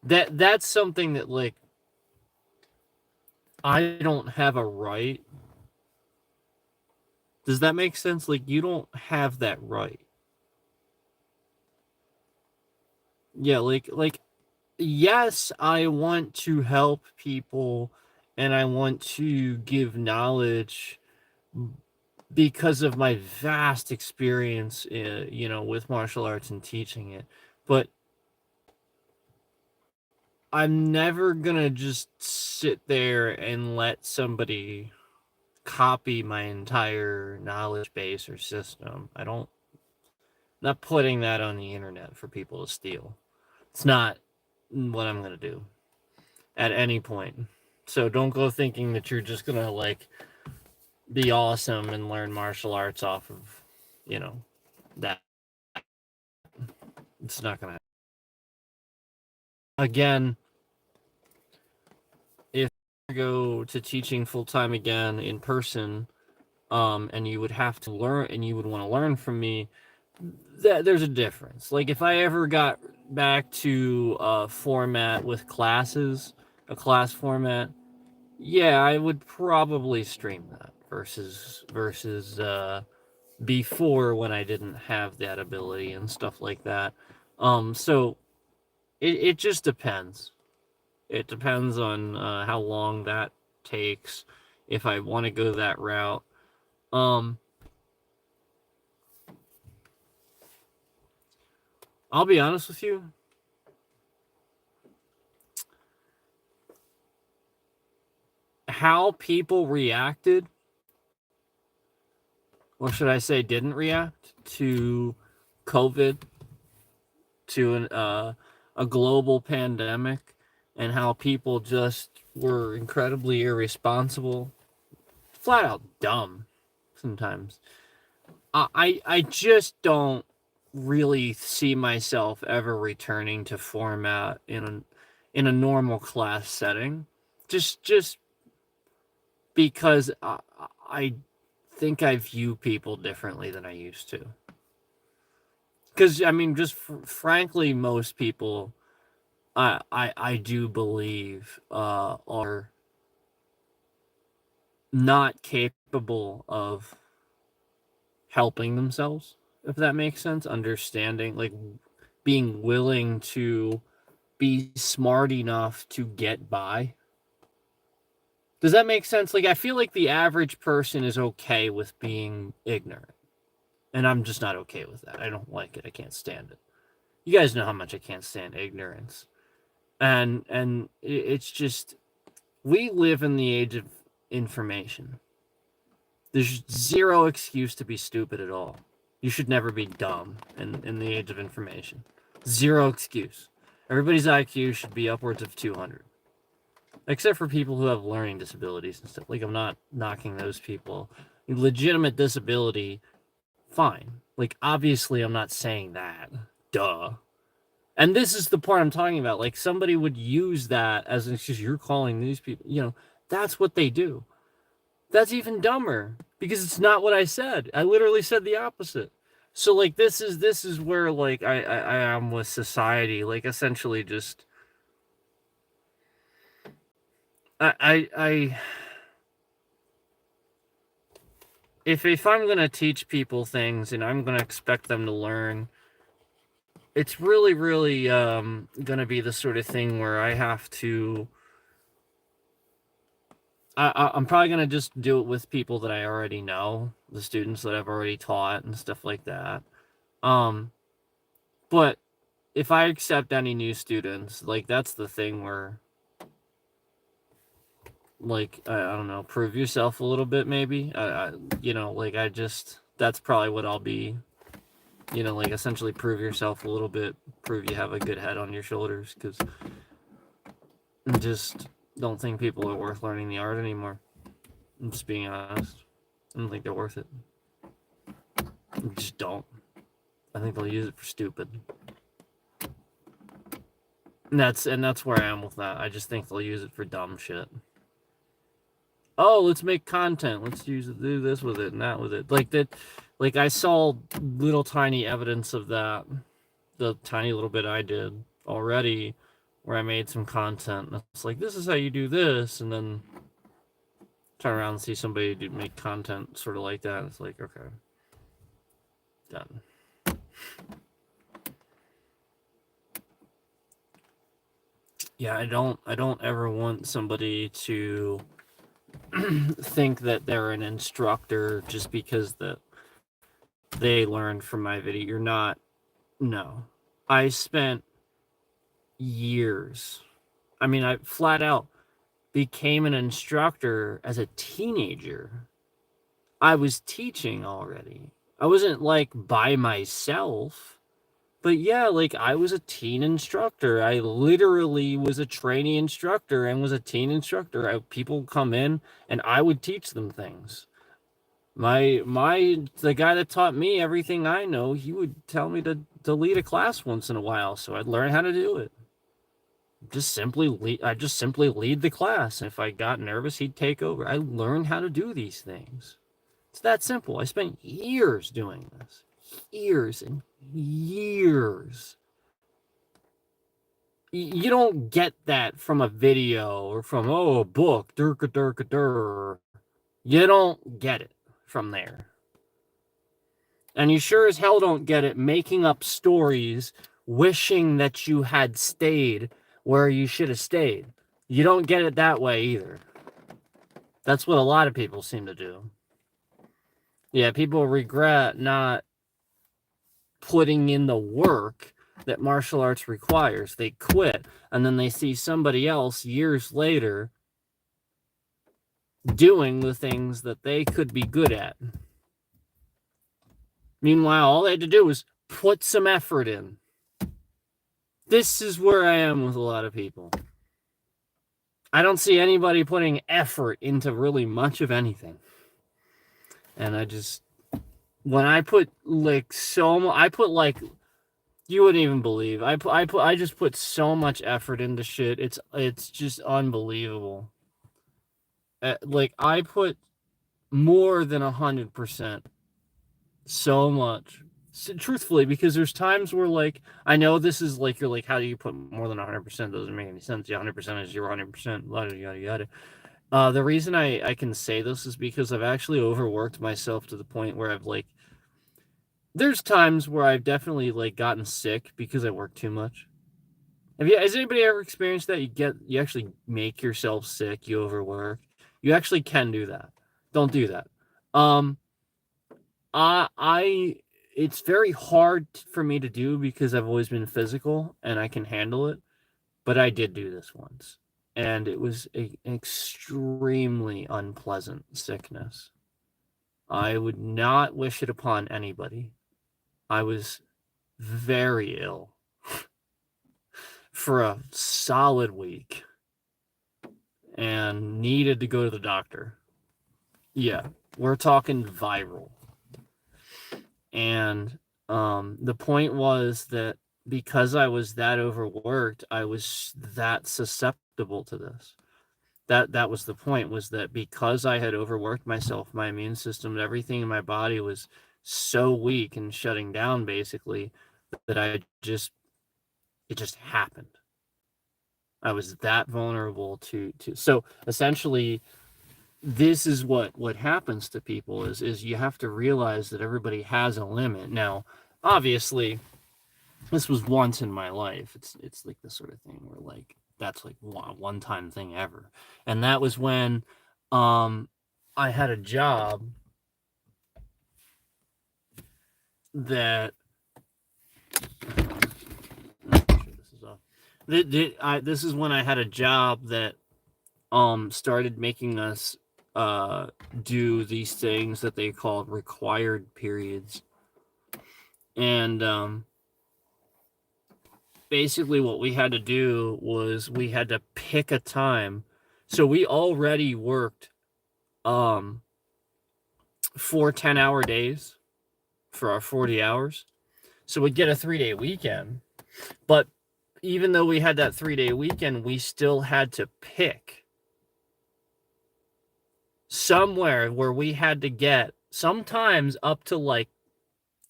that's something that, like, I don't have a right. Does that make sense? Like, you don't have that right. Yeah, like yes, I want to help people and I want to give knowledge because of my vast experience, with martial arts and teaching it. But I'm never gonna just sit there and let somebody copy my entire knowledge base or system. Not putting that on the internet for people to steal. It's not what I'm gonna do at any point. So don't go thinking that you're just gonna, like, be awesome and learn martial arts off of, that. It's not gonna happen. Again, if you go to teaching full time again in person, and you would have to learn and you would want to learn from me, there's a difference. Like, if I ever got back to a format with classes, a class format, yeah, I would probably stream that versus before when I didn't have that ability and stuff like that. So it just depends. It depends on how long that takes. If I want to go that route, um, I'll be honest with you. How people reacted, or should I say, didn't react to COVID, to a global pandemic, and how people just were incredibly irresponsible, flat out dumb sometimes. I just don't really see myself ever returning to format in a normal class setting. Just because I think I view people differently than I used to. Because I mean, just frankly, most people I do believe are not capable of helping themselves, if that makes sense. Understanding, like, being willing to be smart enough to get by. Does that make sense? Like, I feel like the average person is okay with being ignorant. And I'm just not okay with that. I don't like it. I can't stand it. You guys know how much I can't stand ignorance. And it's just, we live in the age of information. There's zero excuse to be stupid at all. You should never be dumb in the age of information. Zero excuse. Everybody's IQ should be upwards of 200. Except for people who have learning disabilities and stuff. Like, I'm not knocking those people. Legitimate disability, fine. Like, obviously, I'm not saying that. Duh. And this is the part I'm talking about. Like, somebody would use that as an excuse. You're calling these people, that's what they do. That's even dumber because it's not what I said. I literally said the opposite. So, like, this is where, like, I am with society. Like, essentially just I if I'm gonna teach people things and I'm gonna expect them to learn, it's really gonna be the sort of thing where I have to. I'm probably gonna just do it with people that I already know, the students that I've already taught and stuff like that. But if I accept any new students, like, that's the thing where, like, I don't know, prove yourself a little bit, maybe. Like, that's probably what I'll be. Like, essentially prove yourself a little bit, prove you have a good head on your shoulders, because I just don't think people are worth learning the art anymore. I'm just being honest. I don't think they're worth it. I just don't. I think they'll use it for stupid. And that's where I am with that. I just think they'll use it for dumb shit. Oh, let's make content. Let's do this with it and that with it. Like that. Like, I saw little tiny evidence of that. The tiny little bit I did already, where I made some content. And it's like, this is how you do this, and then turn around and see somebody make content sort of like that. And it's like, okay, done. Yeah, I don't ever want somebody to think that they're an instructor just because that they learned from my video. You're not. No. I spent years. I mean, I flat out became an instructor as a teenager. I was teaching already. I wasn't, like, by myself. But yeah, like, I was a teen instructor. I literally was a trainee instructor and was a teen instructor. People come in and I would teach them things. The guy that taught me everything I know, he would tell me to lead a class once in a while, so I'd learn how to do it. I just simply lead the class. And if I got nervous, he'd take over. I learned how to do these things. It's that simple. I spent years doing this. Years and years. You don't get that from a video or from, a book. Durka durka dur. You don't get it from there. And you sure as hell don't get it making up stories, wishing that you had stayed where you should have stayed. You don't get it that way either. That's what a lot of people seem to do. Yeah, people regret not putting in the work that martial arts requires. They quit, and then they see somebody else years later doing the things that they could be good at. Meanwhile, all they had to do was put some effort in. This is where I am with a lot of people. I don't see anybody putting effort into really much of anything. And I just, when I put like you wouldn't even believe. I just put so much effort into shit. It's just unbelievable. Like I put more than 100%. So much. So, truthfully, because there's times where like I know this is like you're like, how do you put more than 100%? Doesn't make any sense. Yeah, 100% is your 100%. Yada yada yada. The reason I can say this is because I've actually overworked myself to the point where I've like there's times where I've definitely like gotten sick because I work too much. Has anybody ever experienced that? You actually make yourself sick, you overwork. You actually can do that. Don't do that. Um I it's very hard for me to do because I've always been physical and I can handle it, but I did do this once and it was an extremely unpleasant sickness. I would not wish it upon anybody. I was very ill for a solid week and needed to go to the doctor. Yeah, we're talking viral. And the point was that because I was that overworked, I was that susceptible to this. That was the point, was that because I had overworked myself, my immune system, everything in my body was so weak and shutting down basically that it just happened. I was that vulnerable to so essentially this is what happens to people is you have to realize that everybody has a limit. Now, obviously, this was once in my life. It's like the sort of thing where like that's like one time thing ever. And that was when I had a job that this is off. This is when I had a job that started making us do these things that they called required periods. And basically what we had to do was we had to pick a time. So we already worked 4 10-hour days for our 40 hours. So we'd get a 3-day weekend. But even though we had that 3-day weekend, we still had to pick somewhere where we had to get sometimes up to like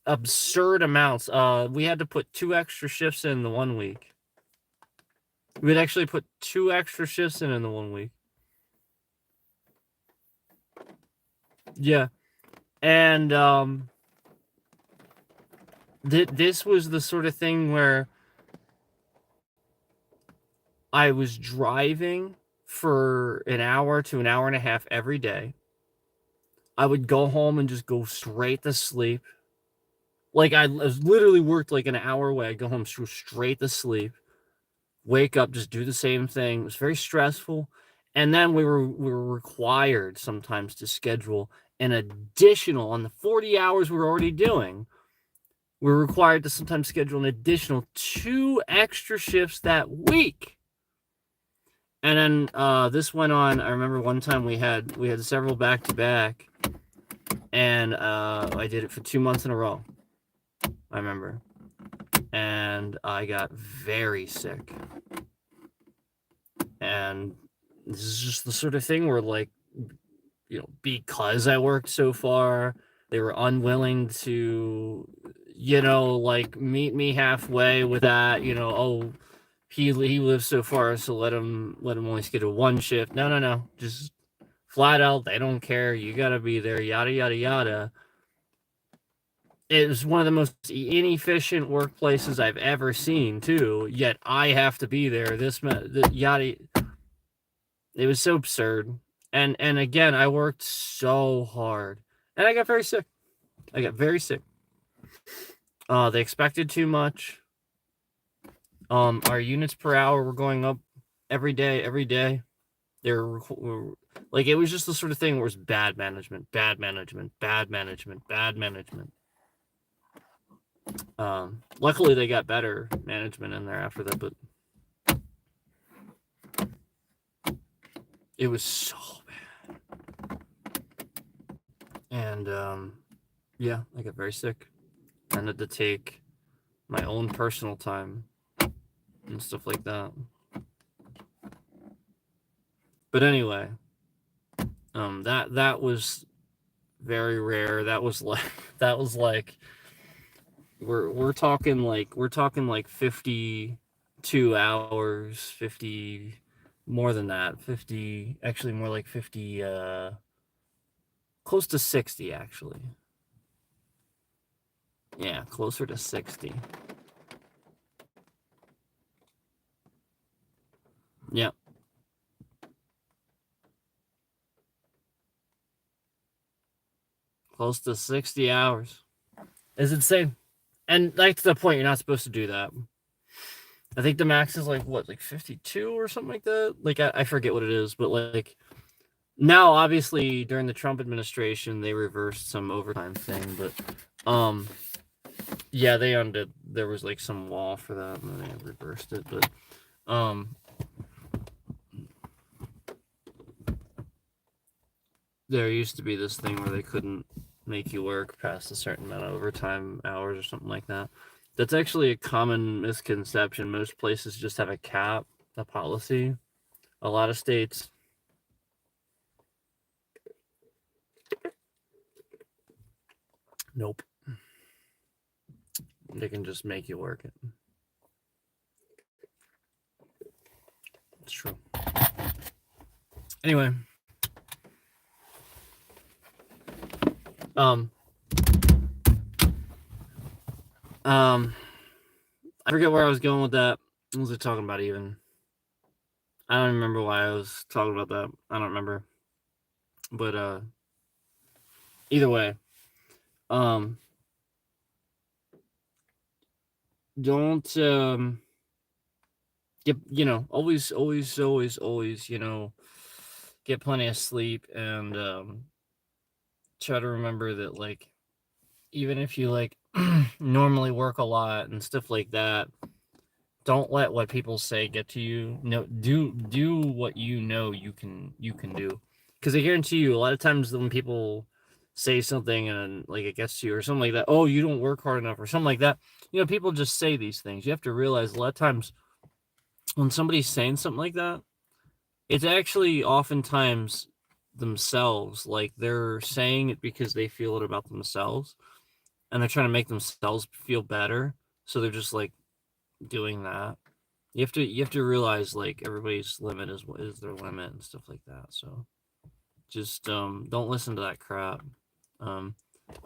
absurd amounts. We had to put 2 extra shifts in the 1 week. We'd actually put 2 extra shifts in the 1 week. Yeah. And this was the sort of thing where I was driving for an hour to an hour and a half every day. I would go home and just go straight to sleep. Like I literally worked like an hour away. I'd go home straight to sleep. Wake up, just do the same thing. It was very stressful. And then we were required sometimes to schedule an additional on the 40 hours we were already doing. We were required to sometimes schedule an additional 2 extra shifts that week. And then this went on. I remember one time we had several back to back, and I did it for 2 months in a row. I remember, and I got very sick. And this is just the sort of thing where, like, you know, because I worked so far, they were unwilling to, you know, like meet me halfway with that. You know, oh, he lives so far, so let him only schedule 1 shift. No, just flat out, they don't care. You got to be there, yada, yada, yada. It was one of the most inefficient workplaces I've ever seen, too. Yet I have to be there. Yada. It was so absurd. And again, I worked so hard. And I got very sick. I got very sick. They expected too much. Our units per hour were going up every day. They're like, it was just the sort of thing where it was bad management. Luckily they got better management in there after that, but it was so bad. And yeah, I got very sick. I had to take my own personal time and stuff like that. But anyway, that was very rare. That was like we're talking like 52 hours, 50, more than that, 50, actually more like 50, close to 60 actually. Yeah, closer to 60. Yep. Close to 60 hours. It's insane. And that's the point. You're not supposed to do that. I think the max is like 52 or something like that. Like I forget what it is, but like now, obviously, during the Trump administration, they reversed some overtime thing, but yeah, they undid. There was like some law for that, and then they reversed it. But there used to be this thing where they couldn't make you work past a certain amount of overtime hours or something like that. That's actually a common misconception. Most places just have a cap, a policy. A lot of states. Nope. They can just make you work it. It's true. Anyway. I forget where I was going with that. What was I talking about even? I don't remember why I was talking about that. I don't remember. But either way, don't get, always, get plenty of sleep, and try to remember that, like, even if you like normally work a lot and stuff like that, don't let what people say get to you. No, do what you know you can do, because I guarantee you, a lot of times when people say something and like it gets to you or something like that, oh, you don't work hard enough or something like that, people just say these things. You have to realize a lot of times when somebody's saying something like that, it's actually oftentimes themselves. Like, they're saying it because they feel it about themselves, and they're trying to make themselves feel better, so they're just like doing that. You have to realize, like, everybody's limit is their limit and stuff like that. So just don't listen to that crap. I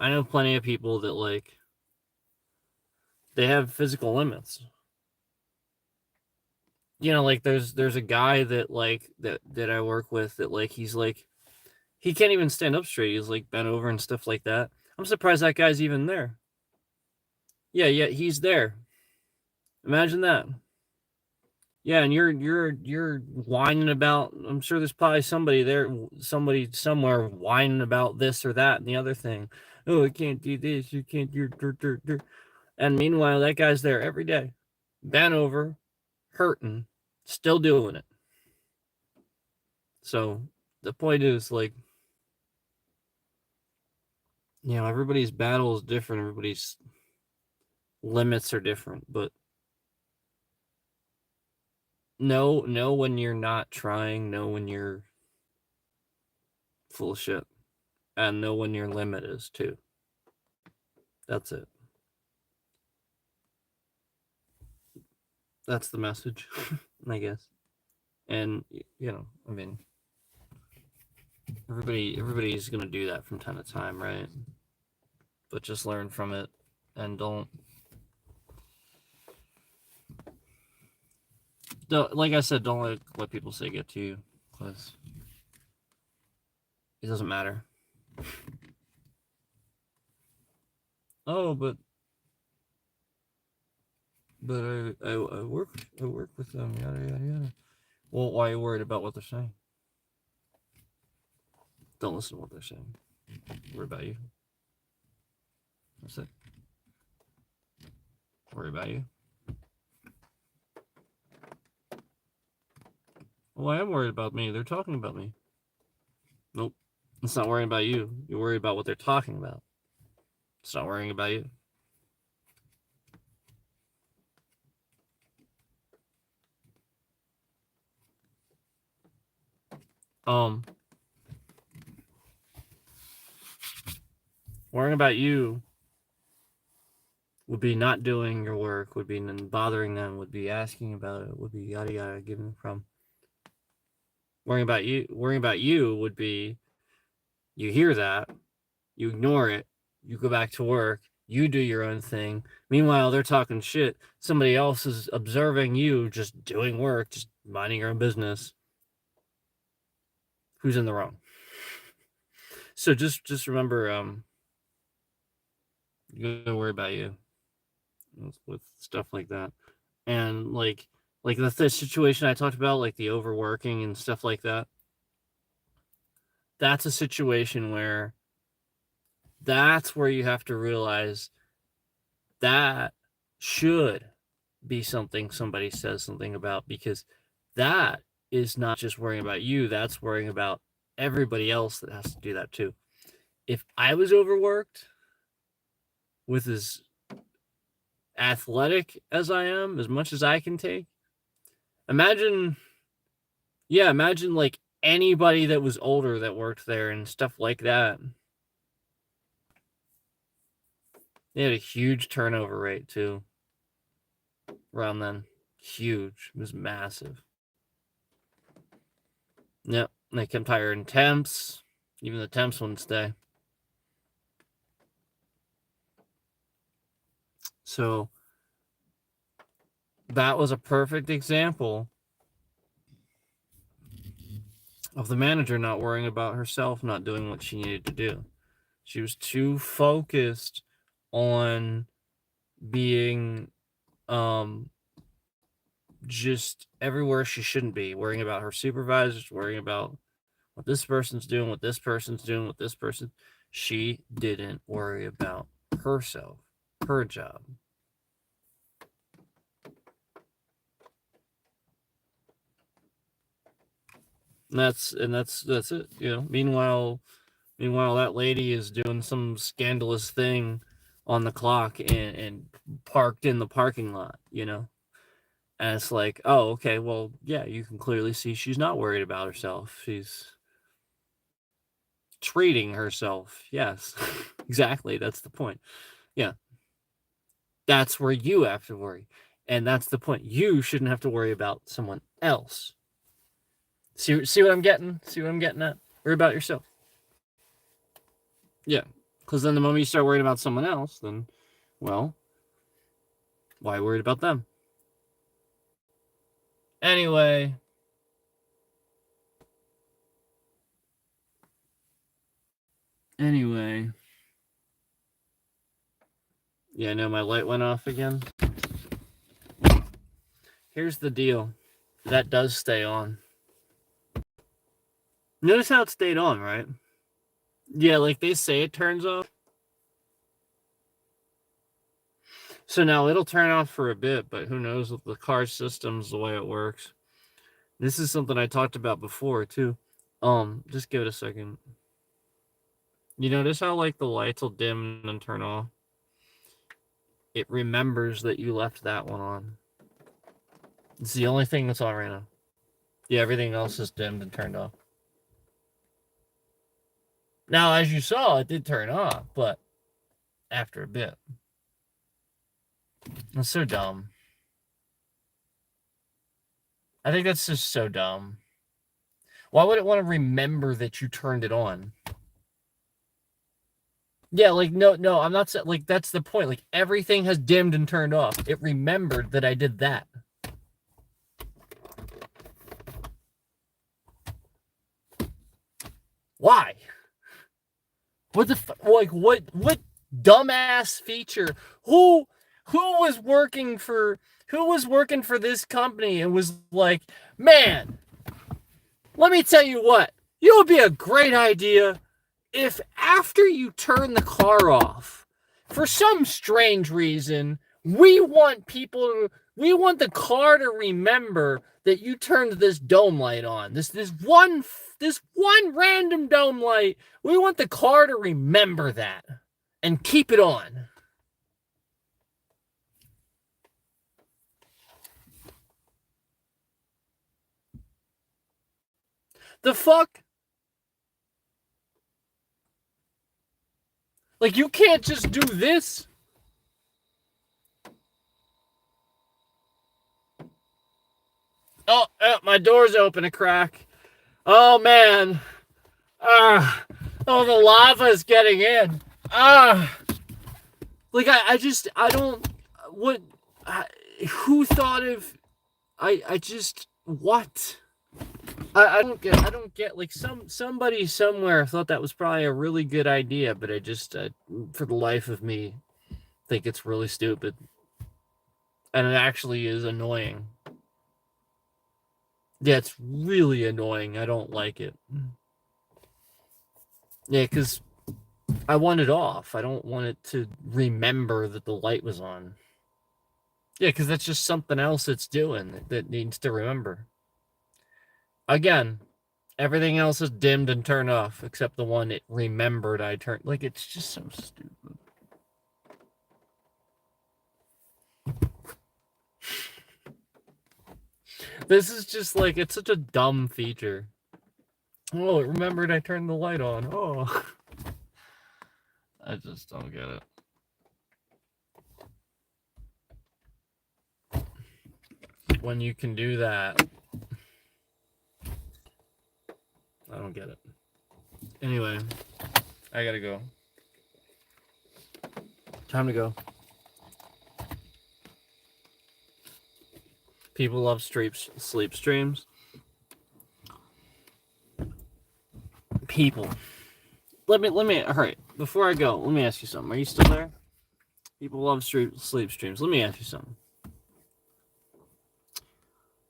know plenty of people that, like, they have physical limits. Like, there's a guy that, like, that I work with that, like, he's like, he can't even stand up straight. He's like bent over and stuff like that. I'm surprised that guy's even there. Yeah, he's there. Imagine that. Yeah, and you're whining about. I'm sure there's probably somebody there, somebody somewhere whining about this or that and the other thing. Oh, I can't do this. You can't do. And meanwhile, that guy's there every day, bent over, hurting, still doing it. So the point is, like, everybody's battle is different. Everybody's limits are different, but know when you're not trying, know when you're full of shit, and know when your limit is too. That's it. That's the message, I guess. And I mean, Everybody's gonna do that from time to time, right? But just learn from it and don't, like I said, don't let people say get to you, because it doesn't matter. Oh, but I work with them, yada yada yada. Well, why are you worried about what they're saying? Don't listen to what they're saying. Worry about you. That's it. Worry about you. Well, I am worried about me. They're talking about me. Nope. It's not worrying about you. You're worried about what they're talking about. It's not worrying about you. Worrying about you would be not doing your work, would be bothering them, would be asking about it, would be yada yada, giving from. Worrying about you would be, you hear that, you ignore it, you go back to work, you do your own thing. Meanwhile, they're talking shit. Somebody else is observing you just doing work, just minding your own business. Who's in the wrong? So just remember, you gotta worry about you with stuff like that. And like the situation I talked about, like the overworking and stuff like that. That's a situation where you have to realize that should be something somebody says something about, because that is not just worrying about you, that's worrying about everybody else that has to do that too. If I was overworked with as athletic as I am, as much as I can take, imagine like anybody that was older that worked there and stuff like that. They had a huge turnover rate too around then. Huge. It was massive. Yep. They kept hiring temps. Even the temps wouldn't stay. So that was a perfect example of the manager not worrying about herself, not doing what she needed to do. She was too focused on being just everywhere she shouldn't be, worrying about her supervisors, worrying about what this person's doing, what this person's doing, what this person. She didn't worry about herself, her job. And that's it. You know. Meanwhile, that lady is doing some scandalous thing on the clock and parked in the parking lot. You know. And it's like, oh, okay, well, yeah, you can clearly see she's not worried about herself. She's treating herself. Yes, exactly. That's the point. Yeah. That's where you have to worry. And that's the point. You shouldn't have to worry about someone else. See what I'm getting? See what I'm getting at? Worry about yourself. Yeah. Because then the moment you start worrying about someone else, then, well, why worried about them? Anyway. Yeah, I know my light went off again. Here's the deal. That does stay on. Notice how it stayed on, right? Yeah, like they say it turns off. So now it'll turn off for a bit, but who knows with the car systems, the way it works. This is something I talked about before too. Just give it a second. You notice how like the lights will dim and turn off? It remembers that you left that one on. It's the only thing that's on right now. Yeah, everything else is dimmed and turned off. Now, as you saw, it did turn off, but after a bit. That's so dumb. I think that's just so dumb. Why would it want to remember that you turned it on? Yeah, like no, I'm not saying like that's the point. Like everything has dimmed and turned off. It remembered that I did that. Why? What the like what dumbass feature? Who was working for this company and was like, man, let me tell you what, it would be a great idea if after you turn the car off, for some strange reason, we want the car to remember that you turned this dome light on. This one random dome light. We want the car to remember that and keep it on. The fuck? Like, you can't just do this. Oh, my door's open a crack. Oh, man. Oh, the lava's getting in. Like, I don't, what, who thought of, what? I don't get, like, somebody somewhere thought that was probably a really good idea, but I just, for the life of me, think it's really stupid. And it actually is annoying. Yeah, it's really annoying. I don't like it. Yeah, because I want it off. I don't want it to remember that the light was on. Yeah, because that's just something else it's doing that needs to remember. Again, everything else is dimmed and turned off except the one it remembered I turned. Like, it's just so stupid. This is just like, it's such a dumb feature. Oh, it remembered I turned the light on. Oh. I just don't get it. When you can do that, I don't get it. Anyway, I gotta go. Time to go. People love sleep streams. People. Let me, all right, before I go, let me ask you something. Are you still there? People love sleep streams. Let me ask you something.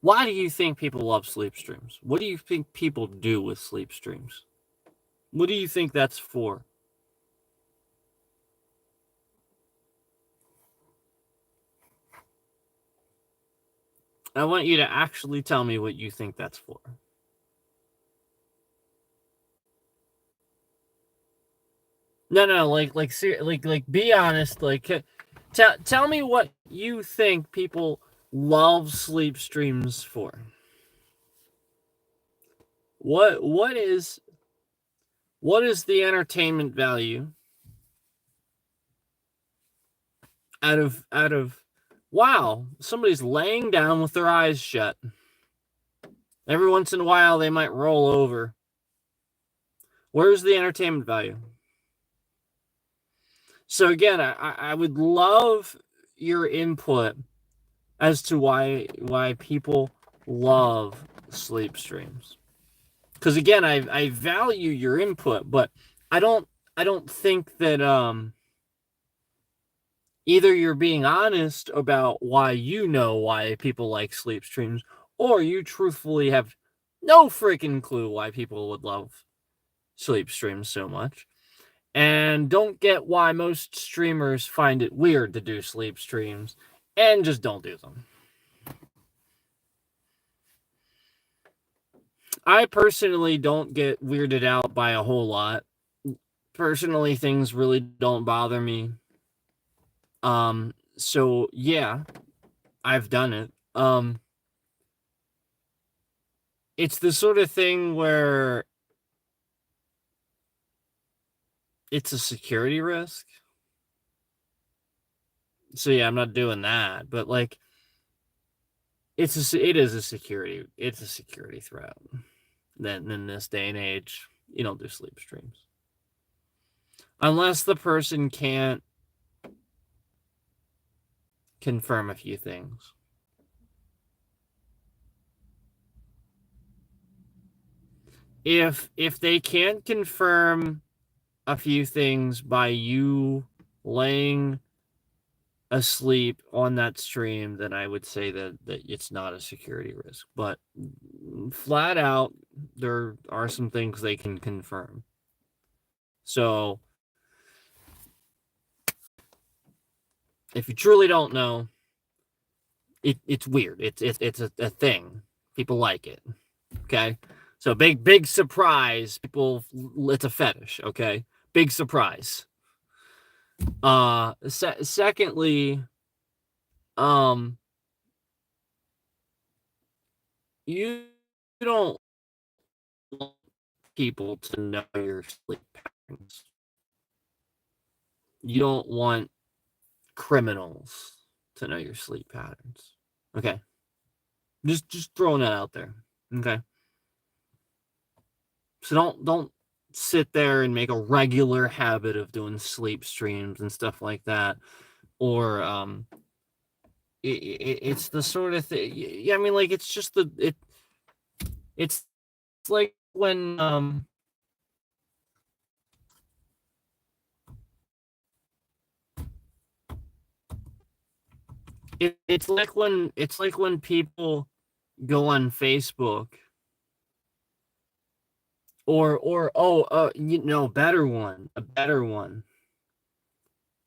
Why do you think people love sleep streams? What do you think people do with sleep streams? What do you think that's for? I want you to actually tell me what you think that's for. No, like, be honest. Like, tell me what you think people love sleep streams for. What is the entertainment value out of wow, somebody's laying down with their eyes shut. Every once in a while they might roll over. Where's the entertainment value? So again, I would love your input as to why people love sleep streams. Because again, I value your input, but I don't think that either you're being honest about why people like sleep streams, or you truthfully have no freaking clue why people would love sleep streams so much, and don't get why most streamers find it weird to do sleep streams and just don't do them. I personally don't get weirded out by a whole lot. Personally, things really don't bother me. So yeah, I've done it. It's the sort of thing where it's a security risk. So yeah, I'm not doing that, but like, it is a security threat. then in this day and age, you don't do sleep streams. Unless the person can't confirm a few things. If they can't confirm a few things by you laying asleep on that stream, then I would say that it's not a security risk. But flat out, there are some things they can confirm. So if you truly don't know, it's weird. It's a thing. People like it. Okay. So big surprise. People, it's a fetish. Okay. Big surprise. Secondly, you don't want people to know your sleep patterns. You don't want criminals to know your sleep patterns. Okay. Just throwing that out there. Okay. So don't sit there and make a regular habit of doing sleep streams and stuff like that. Or it's the sort of thing. Yeah, I mean, like, it's just it's like when it's like when people go on Facebook or a better one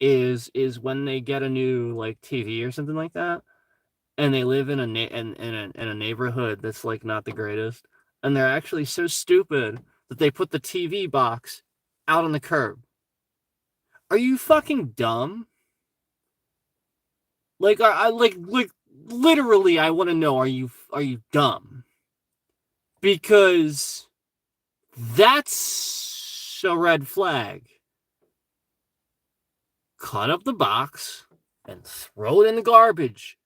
is when they get a new like TV or something like that, and they live in a neighborhood that's like not the greatest, and they're actually so stupid that they put the TV box out on the curb. Are you fucking dumb? Like, I like literally, I want to know, are you dumb? Because that's a red flag. Cut up the box and throw it in the garbage.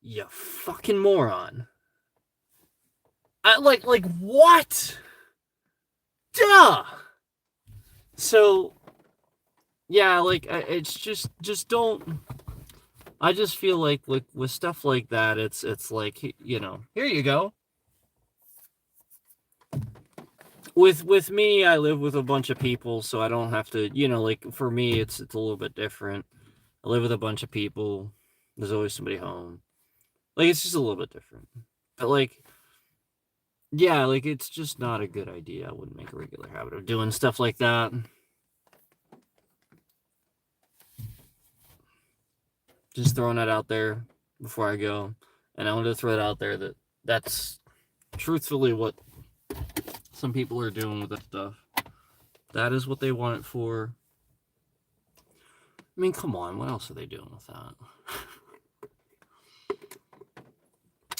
You fucking moron. Like what? Duh. So yeah, like it's just don't. I just feel like with stuff like that, it's like, you know, here you go. With me, I live with a bunch of people, so I don't have to, you know, like for me, it's a little bit different. I live with a bunch of people. There's always somebody home. Like, it's just a little bit different. But like, yeah, like it's just not a good idea. I wouldn't make a regular habit of doing stuff like that. Just throwing that out there before I go. And I wanted to throw it out there that that's truthfully what some people are doing with that stuff. That is what they want it for. I mean, come on, what else are they doing with that?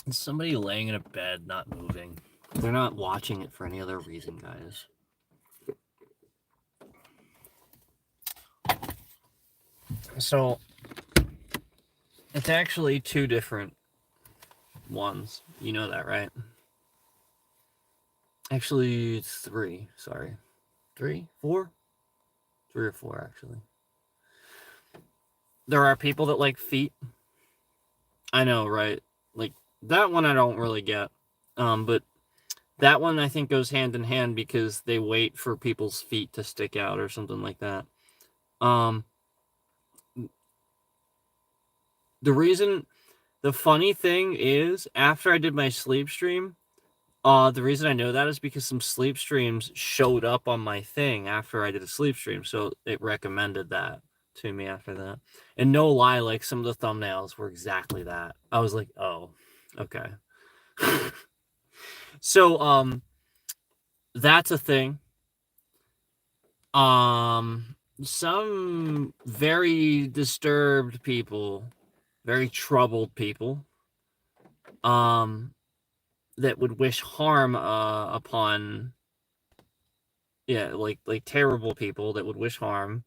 It's somebody laying in a bed, not moving. They're not watching it for any other reason, guys. So, it's actually two different ones. You know that, right? Actually, it's three. Sorry. 3, 4? 3 or 4, actually. There are people that like feet. I know, right? Like, that one I don't really get. But that one I think goes hand in hand because they wait for people's feet to stick out or something like that. The funny thing is, after I did my sleep stream, the reason I know that is because some sleep streams showed up on my thing after I did a sleep stream, so it recommended that to me after that. And no lie, like some of the thumbnails were exactly that. I was like, oh, okay. So, that's a thing. Some very disturbed people, very troubled people, that would wish harm upon, yeah, like terrible people that would wish harm.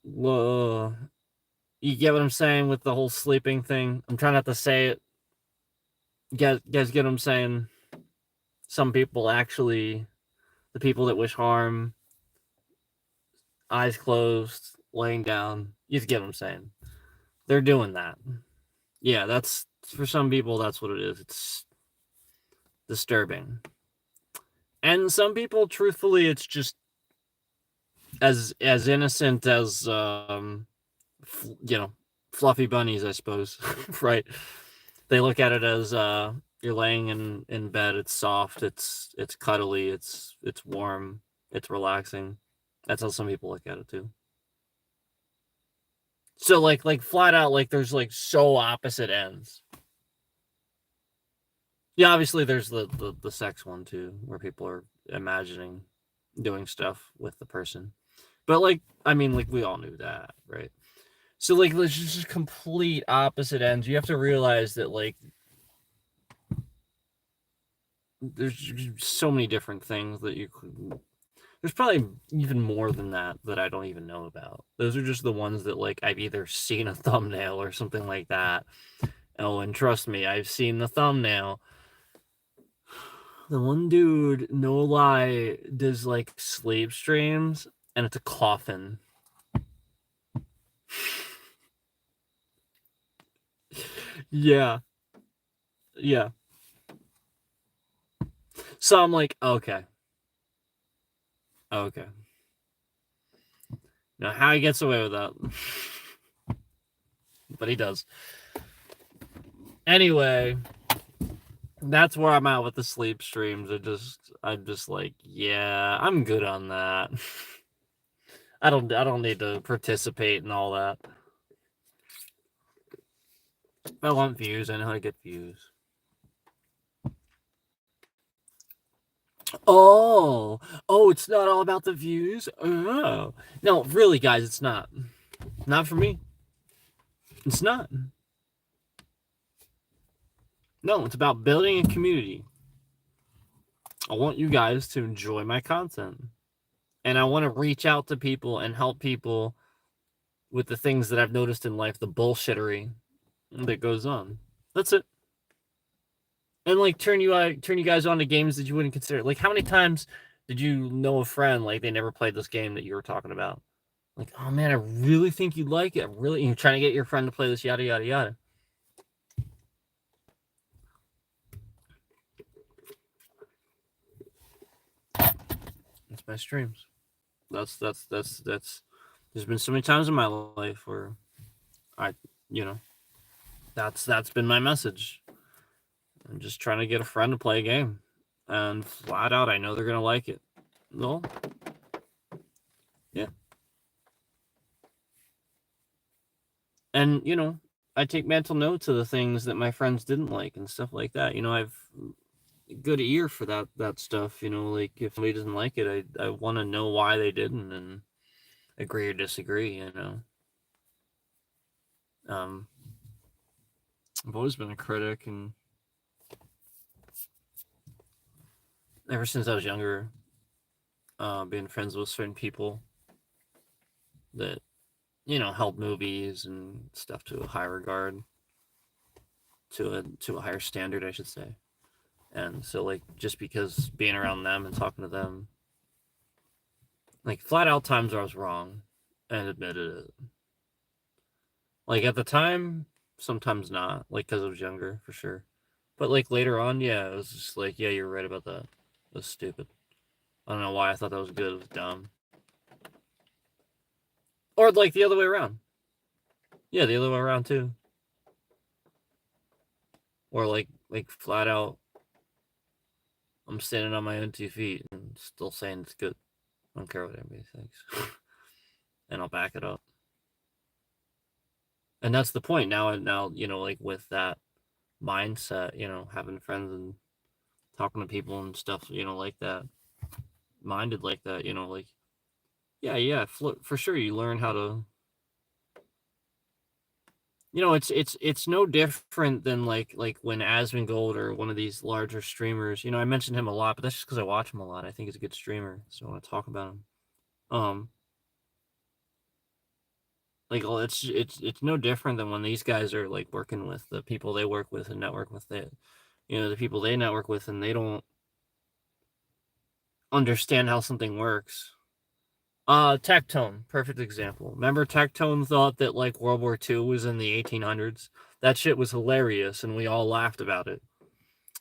You get what I'm saying with the whole sleeping thing? I'm trying not to say it. You guys get what I'm saying? Some people actually, the people that wish harm, eyes closed, laying down. You get what I'm saying? They're doing that. Yeah, that's for some people. That's what it is. It's disturbing. And some people, truthfully, it's just as innocent as you know, fluffy bunnies, I suppose. Right? They look at it as you're laying in bed. It's soft. It's cuddly. It's warm. It's relaxing. That's how some people look at it too. So like flat out, like there's like so opposite ends. Yeah, obviously there's the sex one too, where people are imagining doing stuff with the person. But like, I mean, like we all knew that, right? So like, there's just complete opposite ends. You have to realize that like there's so many different things that you could. There's probably even more than that I don't even know about. Those are just the ones that like I've either seen a thumbnail or something like that. Oh, and trust me, I've seen the thumbnail. The one dude, no lie, does like sleep streams, and it's a coffin. Yeah, yeah. So I'm like, okay, okay. Now how he gets away with that, but he does. Anyway, that's where I'm at with the sleep streams. I'm just like, yeah, I'm good on that. I don't need to participate in all that. If I want views, I know how to get views. Oh, it's not all about the views. Oh, no, really, guys, it's not. Not for me. It's not. No, it's about building a community. I want you guys to enjoy my content, and I want to reach out to people and help people with the things that I've noticed in life, the bullshittery that goes on. That's it. And like turn you guys on to games that you wouldn't consider. Like, how many times did you know a friend like they never played this game that you were talking about? Like, oh man, I really think you'd like it. Really, and you're trying to get your friend to play this, yada yada yada. That's my streams. That's. There's been so many times in my life where I, you know, that's been my message. I'm just trying to get a friend to play a game, and flat out, I know they're gonna like it. Well, yeah. And you know, I take mental notes of the things that my friends didn't like and stuff like that. You know, I've a good ear for that stuff. You know, like if somebody doesn't like it, I want to know why they didn't and agree or disagree. You know, um, I've always been a critic, and ever since I was younger, being friends with certain people that you know held movies and stuff to a high regard, to a higher standard, I should say. And so, like, just because being around them and talking to them, like, flat out times where I was wrong and admitted it. Like, at the time, sometimes not, like, because I was younger, for sure. But, like, later on, yeah, it was just like, yeah, you're right about that. It was stupid. I don't know why I thought that was good. It was dumb. Or, like, the other way around. Yeah, the other way around, too. Or, like flat out, I'm standing on my own 2 feet and still saying it's good. I don't care what anybody thinks. And I'll back it up. And that's the point. Now, you know, like, with that mindset, you know, having friends and talking to people and stuff, you know, like that, minded like that, you know, like, yeah, for sure. You learn how to, you know, it's no different than like when Asmongold or one of these larger streamers, you know, I mentioned him a lot, but that's just because I watch him a lot. I think he's a good streamer, so I want to talk about him. Um, like, well, it's no different than when these guys are like working with the people they work with and network with, the you know, the people they network with, and they don't understand how something works. Tectone, perfect example. Remember Tectone thought that like World War II was in the 1800s? That shit was hilarious and we all laughed about it.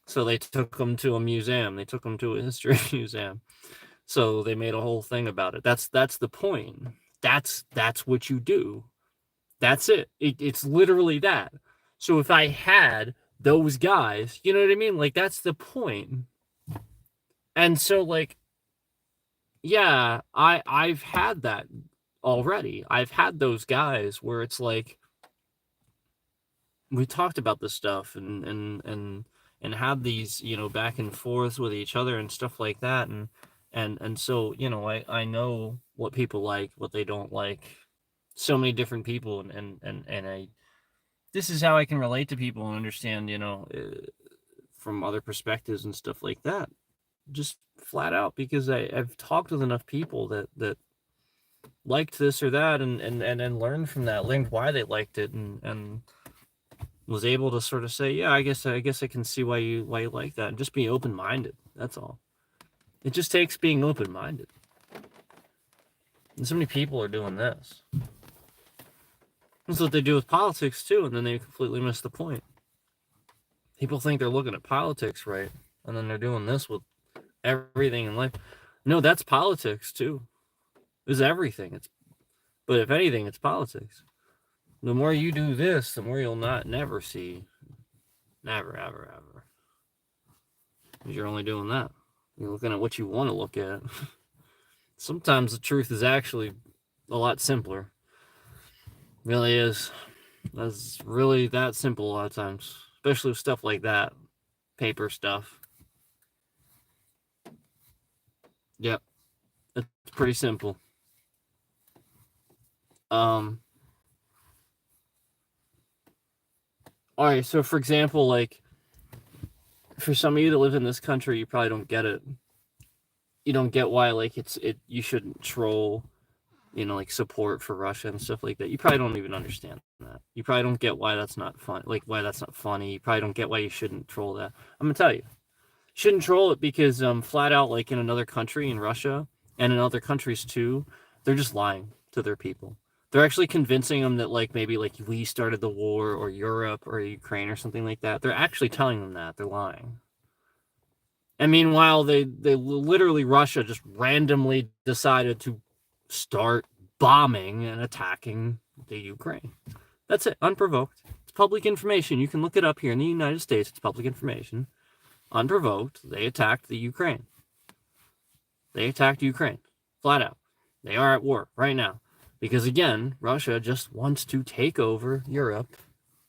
So they took him to a museum. They took him to a history museum. So they made a whole thing about it. That's the point. That's what you do. That's it. It's literally that. So if I had those guys, you know what I mean? Like that's the point. And so like yeah, I've had that already. I've had those guys where it's like we talked about this stuff and had these, you know, back and forths with each other and stuff like that and so, you know, I know what people like, what they don't like. So many different people and I this is how I can relate to people and understand, you know, from other perspectives and stuff like that. Just flat out because I've talked with enough people that liked this or that and learned from that, learned why they liked it and was able to sort of say, yeah, I guess I can see why you like that and just be open minded. That's all. It just takes being open minded. And so many people are doing this. That's what they do with politics too, and then they completely miss the point. People think they're looking at politics right, and then they're doing this with everything in life. No, that's politics too. It's everything. But if anything, it's politics. The more you do this, the more you'll never see. Never, ever, ever. Because you're only doing that. You're looking at what you want to look at. Sometimes the truth is actually a lot simpler. It really is. That's really that simple a lot of times. Especially with stuff like that. Paper stuff. Yep. It's pretty simple. Alright, so for example, like for some of you that live in this country, you probably don't get it. You don't get why like you shouldn't troll, you know, like support for Russia and stuff like that. You probably don't even understand that. You probably don't get why that's not fun, like why that's not funny. You probably don't get why you shouldn't troll that. I'm gonna tell you, shouldn't troll it because flat out like in another country, in Russia and in other countries too, they're just lying to their people. They're actually convincing them that like maybe like we started the war or Europe or Ukraine or something like that. They're actually telling them that. They're lying. And meanwhile, they literally Russia just randomly decided to start bombing and attacking the Ukraine. That's it, unprovoked. It's public information. You can look it up here in the United States. It's public information. Unprovoked, they attacked the Ukraine. They attacked Ukraine, flat out. They are at war right now. Because again, Russia just wants to take over Europe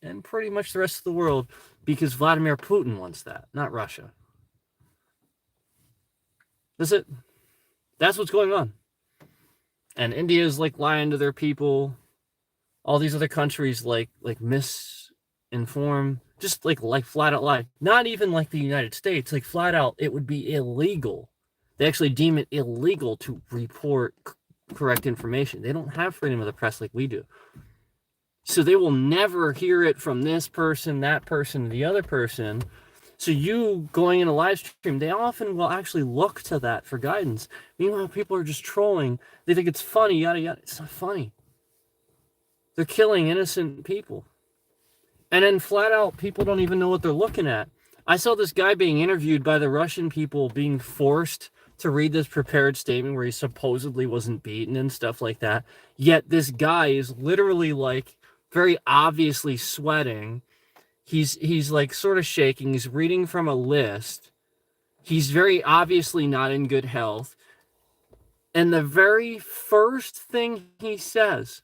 and pretty much the rest of the world because Vladimir Putin wants that, not Russia. That's it. That's what's going on. And India is like lying to their people. All these other countries like misinform, just like flat out lie. Not even like the United States, like flat out, it would be illegal. They actually deem it illegal to report correct information. They don't have freedom of the press like we do. So they will never hear it from this person, that person, the other person. So you going in a live stream, they often will actually look to that for guidance. Meanwhile, people are just trolling. They think it's funny, yada, yada. It's not funny. They're killing innocent people. And then flat out, people don't even know what they're looking at. I saw this guy being interviewed by the Russian people being forced to read this prepared statement where he supposedly wasn't beaten and stuff like that. Yet this guy is literally like very obviously sweating. He's like sort of shaking. He's reading from a list. He's very obviously not in good health. And the very first thing he says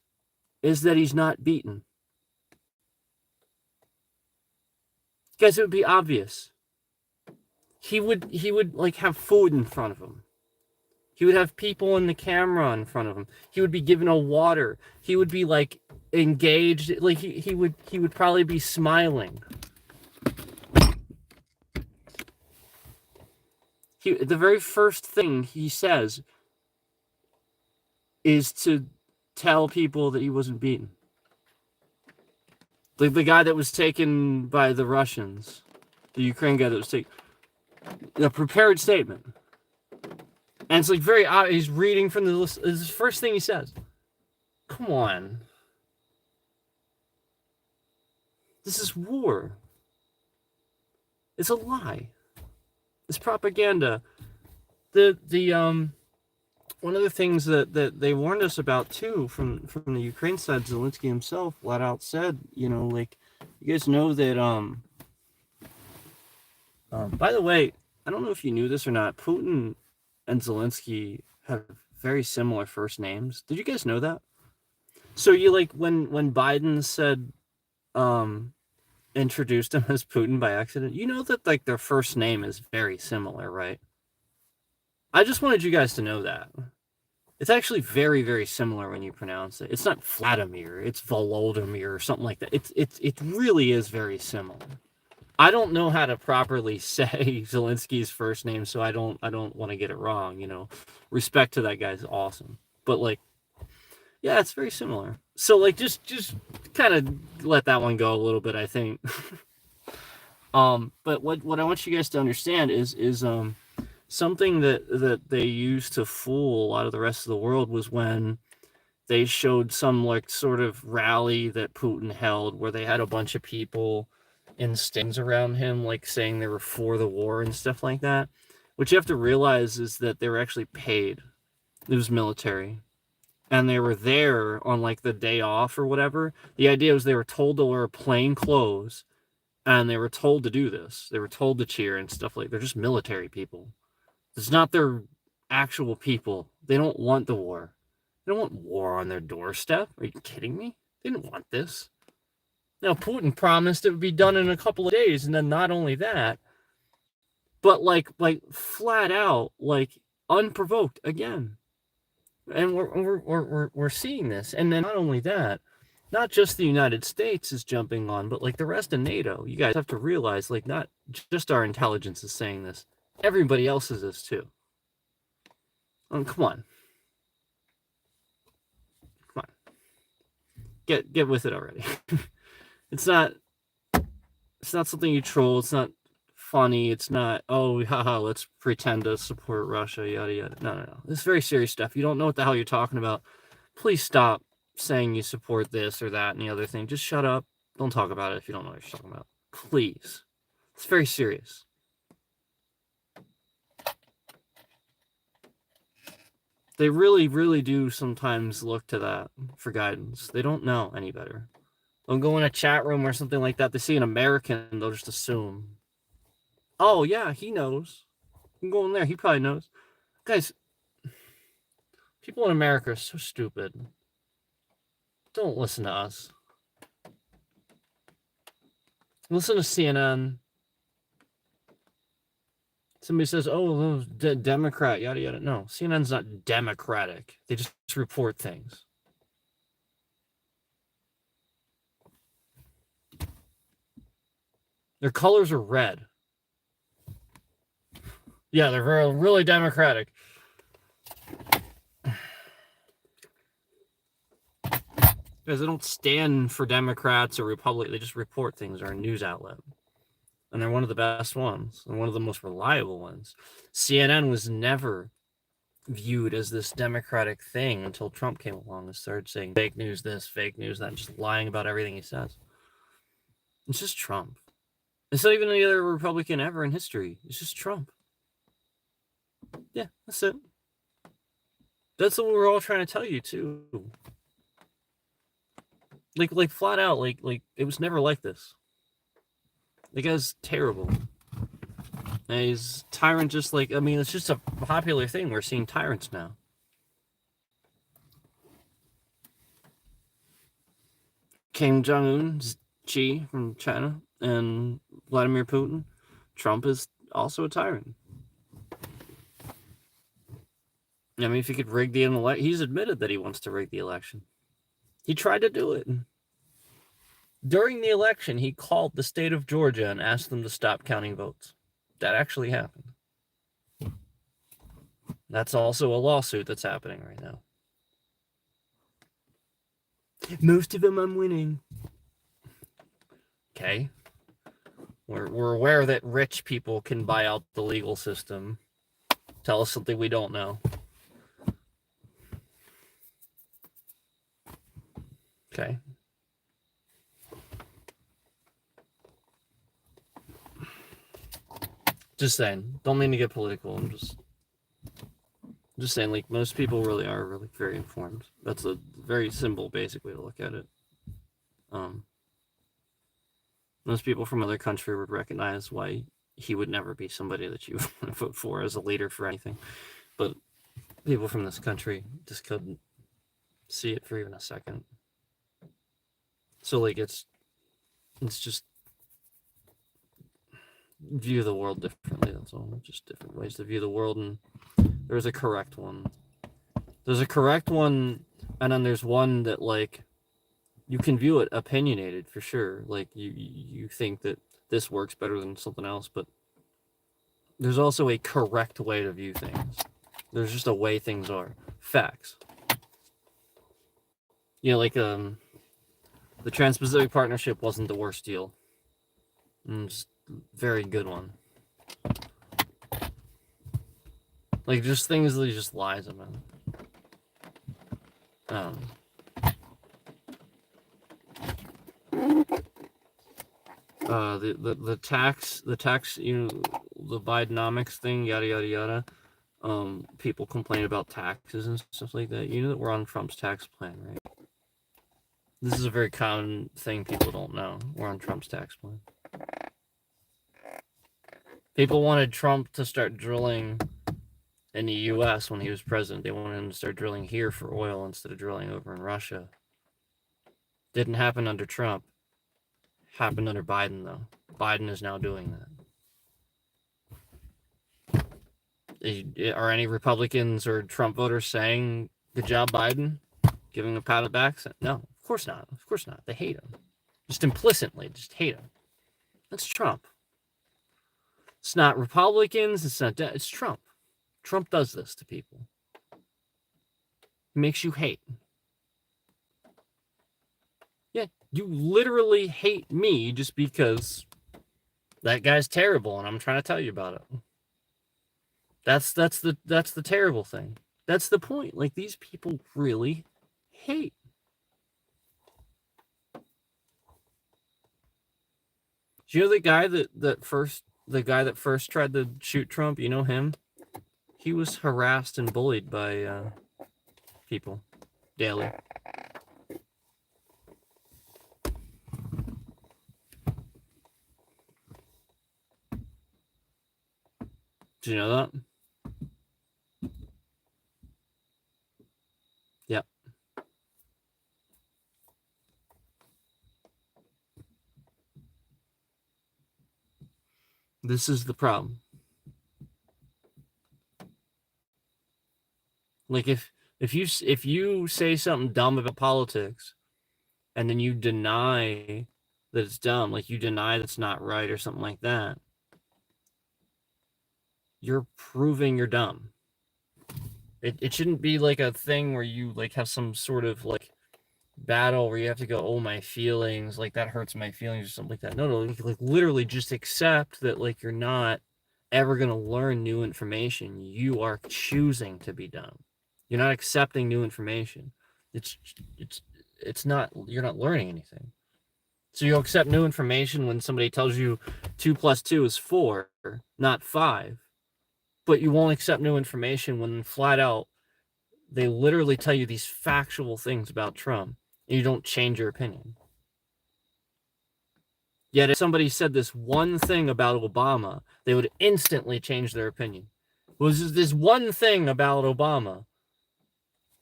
is that he's not beaten. Guys, it would be obvious. He would like have food in front of him. He would have people in the camera in front of him. He would be given a water. He would be like engaged. Like he would probably be smiling. The very first thing he says is to tell people that he wasn't beaten. Like the guy that was taken by the Russians, the Ukraine guy that was taken, the prepared statement. And it's like very he's reading from the list. This is the first thing he says. Come on. This is war. It's a lie. It's propaganda. The one of the things that they warned us about too from the Ukraine side, Zelensky himself flat out said, you know, like, you guys know that by the way, I don't know if you knew this or not, Putin and Zelensky have very similar first names. Did you guys know that? So you, like, when Biden said introduced him as Putin by accident, you know that, like, their first name is very similar, right? I just wanted you guys to know that. It's actually very, very similar when you pronounce it. It's not Vladimir, it's Volodymyr or something like that. It really is very similar. I don't know how to properly say Zelensky's first name, so I don't want to get it wrong, you know. Respect to that guy's awesome. But, like, yeah, it's very similar. So, like, just kind of let that one go a little bit, I think. But what I want you guys to understand is something that they used to fool a lot of the rest of the world was when they showed some, like, sort of rally that Putin held where they had a bunch of people in stands around him, like, saying they were for the war and stuff like that. What you have to realize is that they were actually paid. It was military. And they were there on, like, the day off or whatever. The idea was they were told to wear plain clothes, and they were told to do this. They were told to cheer and stuff like that. They're just military people. It's not their actual people. They don't want the war. They don't want war on their doorstep. Are you kidding me? They didn't want this. Now, Putin promised it would be done in a couple of days, and then not only that, but like flat out, like, unprovoked again. And we're seeing this. And then not only that, not just the United States is jumping on, but, like, the rest of NATO. You guys have to realize, like, not just our intelligence is saying this. Everybody else is this too. Come on. Come on. Get with it already. It's not something you troll. It's not funny. It's not, oh, haha, let's pretend to support Russia, yada yada. No. This is very serious stuff. You don't know what the hell you're talking about. Please stop saying you support this or that and the other thing. Just shut up. Don't talk about it if you don't know what you're talking about. Please. It's very serious. They really, really do sometimes look to that for guidance. They don't know any better. They'll go in a chat room or something like that. They see an American, they'll just assume, oh, yeah, he knows. You can go in there. He probably knows. Guys, people in America are so stupid. Don't listen to us. Listen to CNN. Somebody says, oh, Democrat, yada, yada. No, CNN's not democratic. They just report things. Their colors are red. Yeah, they're really democratic. Because they don't stand for Democrats or Republicans. They just report things. They're a news outlet. And they're one of the best ones and one of the most reliable ones. CNN was never viewed as this democratic thing until Trump came along and started saying fake news this, fake news that, and just lying about everything he says. It's just Trump. It's not even any other Republican ever in history. It's just Trump. Yeah, that's it. That's what we're all trying to tell you too. Like flat out, like it was never like this. The guy's terrible. And he's tyrant, just like, I mean, it's just a popular thing. We're seeing tyrants now. Kim Jong-un, Xi from China, and Vladimir Putin. Trump is also a tyrant. I mean, if he could rig the election, he's admitted that he wants to rig the election. He tried to do it. During the election, he called the state of Georgia and asked them to stop counting votes. That actually happened. That's also a lawsuit that's happening right now. Most of them I'm winning. Okay. We're aware that rich people can buy out the legal system. Tell us something we don't know. Okay. Just saying. Don't mean to get political. I'm just saying, like, most people really are really very informed. That's a very simple, basic way to look at it. Most people from other country would recognize why he would never be somebody that you would vote for as a leader for anything. But people from this country just couldn't see it for even a second. So, like, it's just view the world differently. That's all. Just different ways to view the world, and there's a correct one. There's a correct one, and then there's one that, like, you can view it opinionated for sure. Like, you think that this works better than something else, but there's also a correct way to view things. There's just a way things are. Facts. You know, like, the Trans-Pacific Partnership wasn't the worst deal. It's a very good one. Like, just things that he just lies about. The tax, you know, the Bidenomics thing, yada yada yada. People complain about taxes and stuff like that. You know that we're on Trump's tax plan, right? This is a very common thing people don't know. We're on Trump's tax plan. People wanted Trump to start drilling in the U.S. when he was president. They wanted him to start drilling here for oil instead of drilling over in Russia. Didn't happen under Trump. Happened under Biden, though. Biden is now doing that. Are any Republicans or Trump voters saying, good job, Biden? Giving a pat on the back? No, of course not. Of course not. They hate him. Just implicitly, just hate him. That's Trump. It's not Republicans. It's Trump. Trump does this to people. He makes you hate. Yeah, you literally hate me just because that guy's terrible and I'm trying to tell you about it. That's the terrible thing. That's the point. Like, these people really hate. Do you know the guy that first tried to shoot Trump? You know him? He was harassed and bullied by people daily. Did you know that? Yep. This is the problem. Like, if you say something dumb about politics, and then you deny that it's dumb, like you deny that's not right or something like that, you're proving you're dumb. It shouldn't be like a thing where you like have some sort of like battle where you have to go, oh, my feelings, like that hurts my feelings or something like that. No, like literally just accept that, like, you're not ever going to learn new information. You are choosing to be dumb. You're not accepting new information. It's not, you're not learning anything. So you'll accept new information when somebody tells you 2 + 2 is 4, not 5. But you won't accept new information when flat out they literally tell you these factual things about Trump and you don't change your opinion. Yet if somebody said this one thing about Obama, they would instantly change their opinion. Was this one thing about Obama?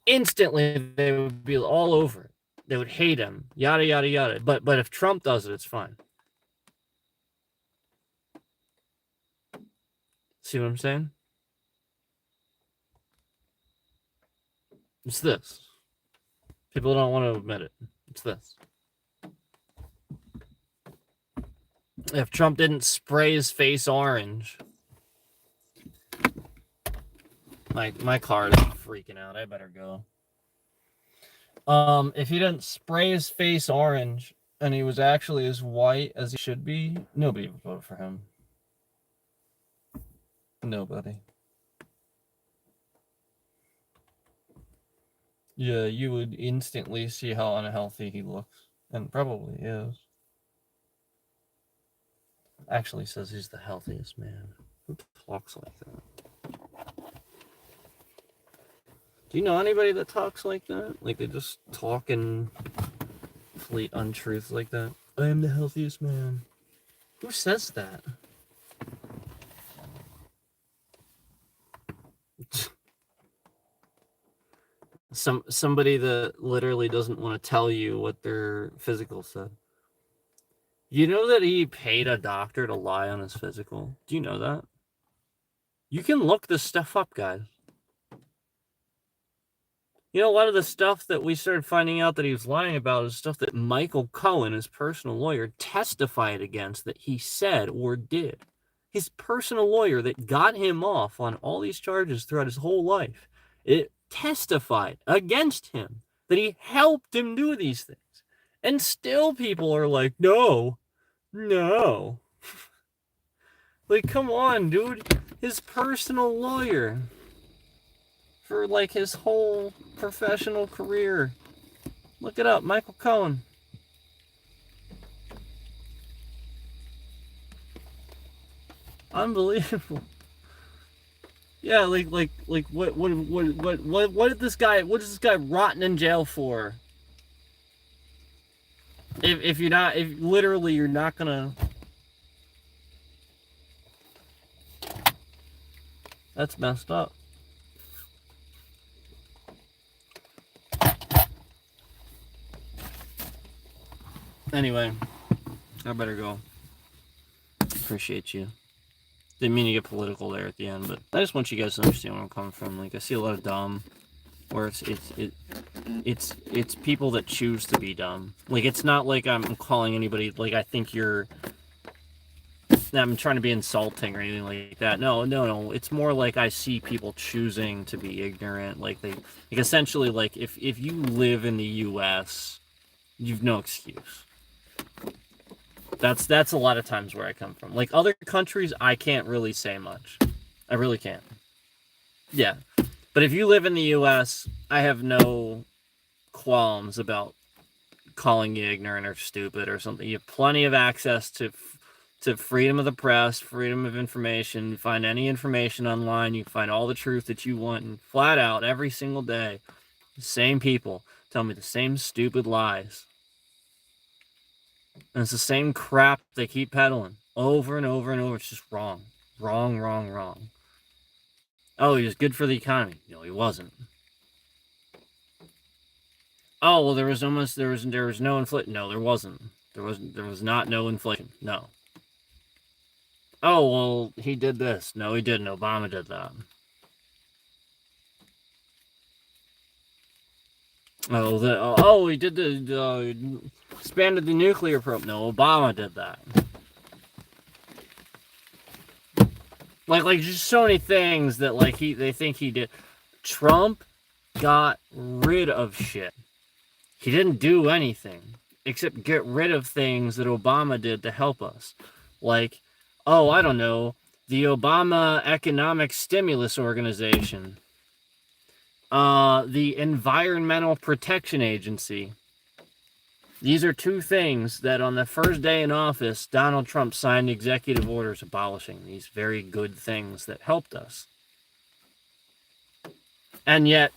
Instantly they would be all over it. They would hate him, yada yada yada. But if Trump does it, it's fine. See what I'm saying? It's this. People don't want to admit it. It's this. If Trump didn't spray his face orange, my car is freaking out. I better go. If he didn't spray his face orange and he was actually as white as he should be, nobody would vote for him. Nobody. Yeah, you would instantly see how unhealthy he looks. And probably is. Actually says he's the healthiest man. Who talks like that? Do you know anybody that talks like that? Like they just talk in complete untruths like that? I am the healthiest man. Who says that? Somebody that literally doesn't want to tell you what their physical said. You know that he paid a doctor to lie on his physical? Do you know that? You can look this stuff up, guys. You know, a lot of the stuff that we started finding out that he was lying about is stuff that Michael Cohen, his personal lawyer, testified against that he said or did. His personal lawyer that got him off on all these charges throughout his whole life, it testified against him that he helped him do these things. And still people are like, no. Like, come on, dude. His personal lawyer for like his whole professional career. Look it up, Michael Cohen. Unbelievable. Yeah, like what did this guy, what is this guy rotting in jail for? If you're not, if literally you're not gonna. That's messed up. Anyway, I better go. Appreciate you. Didn't mean to get political there at the end, but I just want you guys to understand where I'm coming from. Like, I see a lot of dumb, where it's people that choose to be dumb. Like, it's not like I'm calling anybody, like, I think you're, I'm trying to be insulting or anything like that. No. It's more like I see people choosing to be ignorant. Like, like essentially, like, if you live in the U.S., you've no excuse. That's a lot of times where I come from. Like, other countries, I can't really say much. I really can't. Yeah. But if you live in the U.S., I have no qualms about calling you ignorant or stupid or something. You have plenty of access to freedom of the press, freedom of information. You find any information online. You find all the truth that you want, and flat out every single day, the same people tell me the same stupid lies. And it's the same crap they keep peddling over and over and over. It's just wrong. Wrong. Oh, he was good for the economy. No, he wasn't. Oh, well, there was no inflation. No, there wasn't. There was not no inflation. No. Oh, well, he did this. No, he didn't. Obama did that. He did the expanded the nuclear program. No, Obama did that. Like just so many things that like they think he did. Trump got rid of shit. He didn't do anything except get rid of things that Obama did to help us. Like, oh, I don't know, the Obama Economic Stimulus Organization. The Environmental Protection Agency. These are two things that on the first day in office, Donald Trump signed executive orders abolishing. These very good things that helped us. And yet,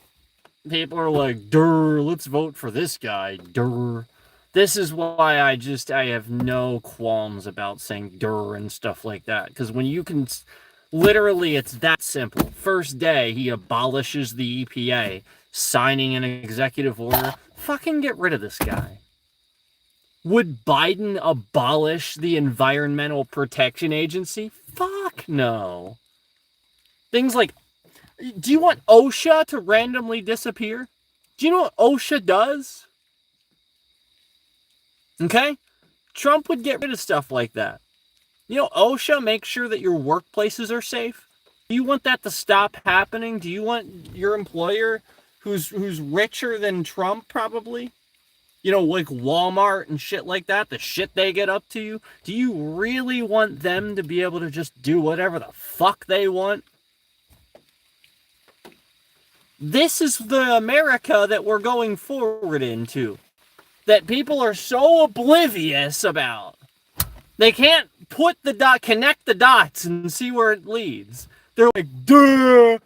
people are like, durr, let's vote for this guy, durr. This is why I have no qualms about saying durr and stuff like that. Because when you can, literally, it's that simple. First day, he abolishes the EPA, signing an executive order. Fucking get rid of this guy. Would Biden abolish the Environmental Protection Agency? Fuck no. Things like, do you want OSHA to randomly disappear? Do you know what OSHA does? Okay? Trump would get rid of stuff like that. You know, OSHA makes sure that your workplaces are safe. Do you want that to stop happening? Do you want your employer, who's richer than Trump probably, you know, like Walmart and shit like that, the shit they get up to you, do you really want them to be able to just do whatever the fuck they want? This is the America that we're going forward into, that people are so oblivious about. They can't connect the dots and see where it leads. They're like, duh.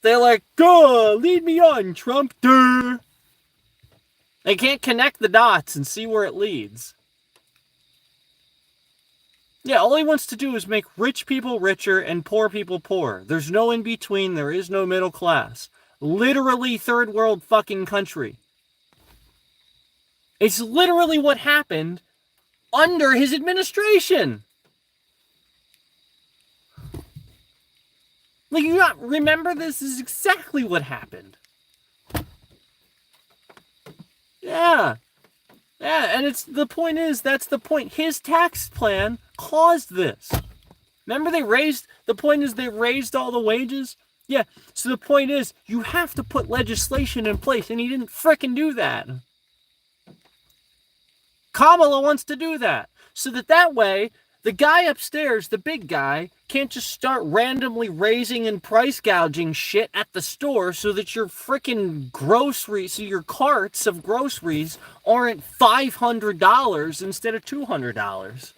They're like, duh, lead me on, Trump, duh. They can't connect the dots and see where it leads. Yeah, all he wants to do is make rich people richer and poor people poorer. There's no in between. There is no middle class. Literally third world fucking country. It's literally what happened under his administration. Like, you not remember this is exactly what happened. Yeah. Yeah, and that's the point. His tax plan caused this. Remember they raised all the wages? Yeah, so the point is, you have to put legislation in place, and he didn't frickin' do that. Kamala wants to do that, so that way, the guy upstairs, the big guy, can't just start randomly raising and price gouging shit at the store so that your frickin' groceries, so your carts of groceries aren't $500 instead of $200.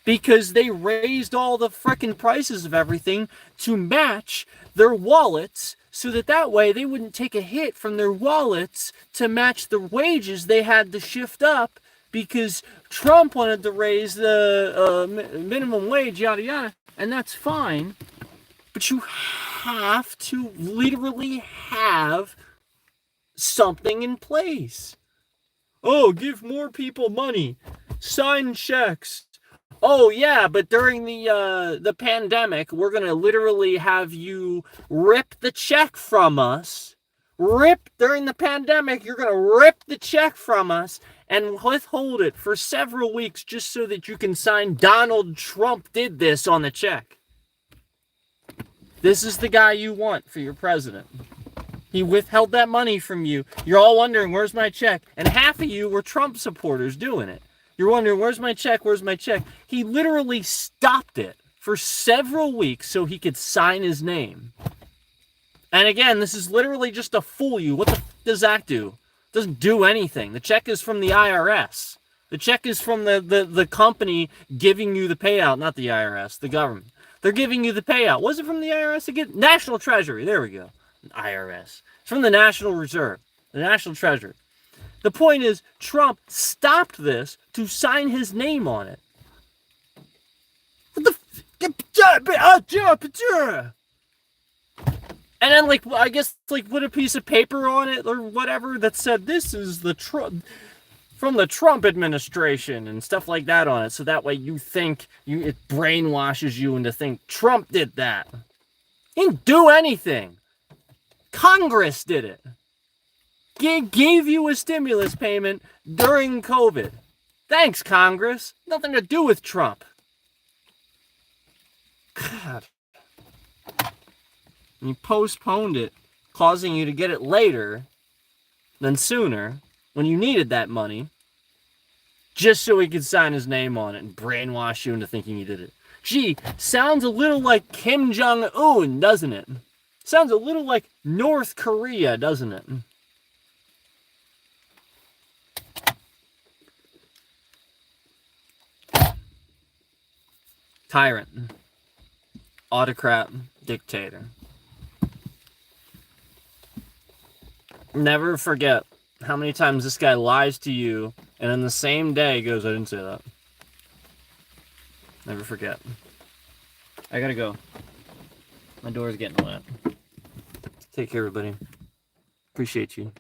Because they raised all the frickin' prices of everything to match their wallets, so that way they wouldn't take a hit from their wallets to match the wages they had to shift up, because Trump wanted to raise the minimum wage, yada yada, and that's fine. But you have to literally have something in place. Oh, give more people money. Sign checks. Oh yeah, but during the pandemic, we're gonna literally have you rip the check from us. During the pandemic, you're gonna rip the check from us and withhold it for several weeks just so that you can sign Donald Trump did this on the check. This is the guy you want for your president. He withheld that money from you. You're all wondering, where's my check? And half of you were Trump supporters doing it. You're wondering, where's my check? Where's my check? He literally stopped it for several weeks so he could sign his name. And again, this is literally just to fool you. What the f does that do? It doesn't do anything. The check is from the IRS. The check is from the company giving you the payout, not the IRS, the government. They're giving you the payout. Was it from the IRS again? National Treasury. There we go. IRS. It's from the National Reserve. The National Treasury. The point is, Trump stopped this to sign his name on it. What the and then, like, I guess, like, put a piece of paper on it or whatever that said, this is the from the Trump administration and stuff like that on it. So that way you think, it brainwashes you into think Trump did that. He didn't do anything. Congress did it. Gave you a stimulus payment during COVID. Thanks, Congress. Nothing to do with Trump. God. And you postponed it, causing you to get it later than sooner, when you needed that money, just so he could sign his name on it and brainwash you into thinking he did it. Gee, sounds a little like Kim Jong-un, doesn't it? Sounds a little like North Korea, doesn't it? Tyrant. Autocrat. Dictator. Never forget how many times this guy lies to you and in the same day goes, I didn't say that. Never forget. I gotta go. My door's getting wet. Take care, everybody. Appreciate you.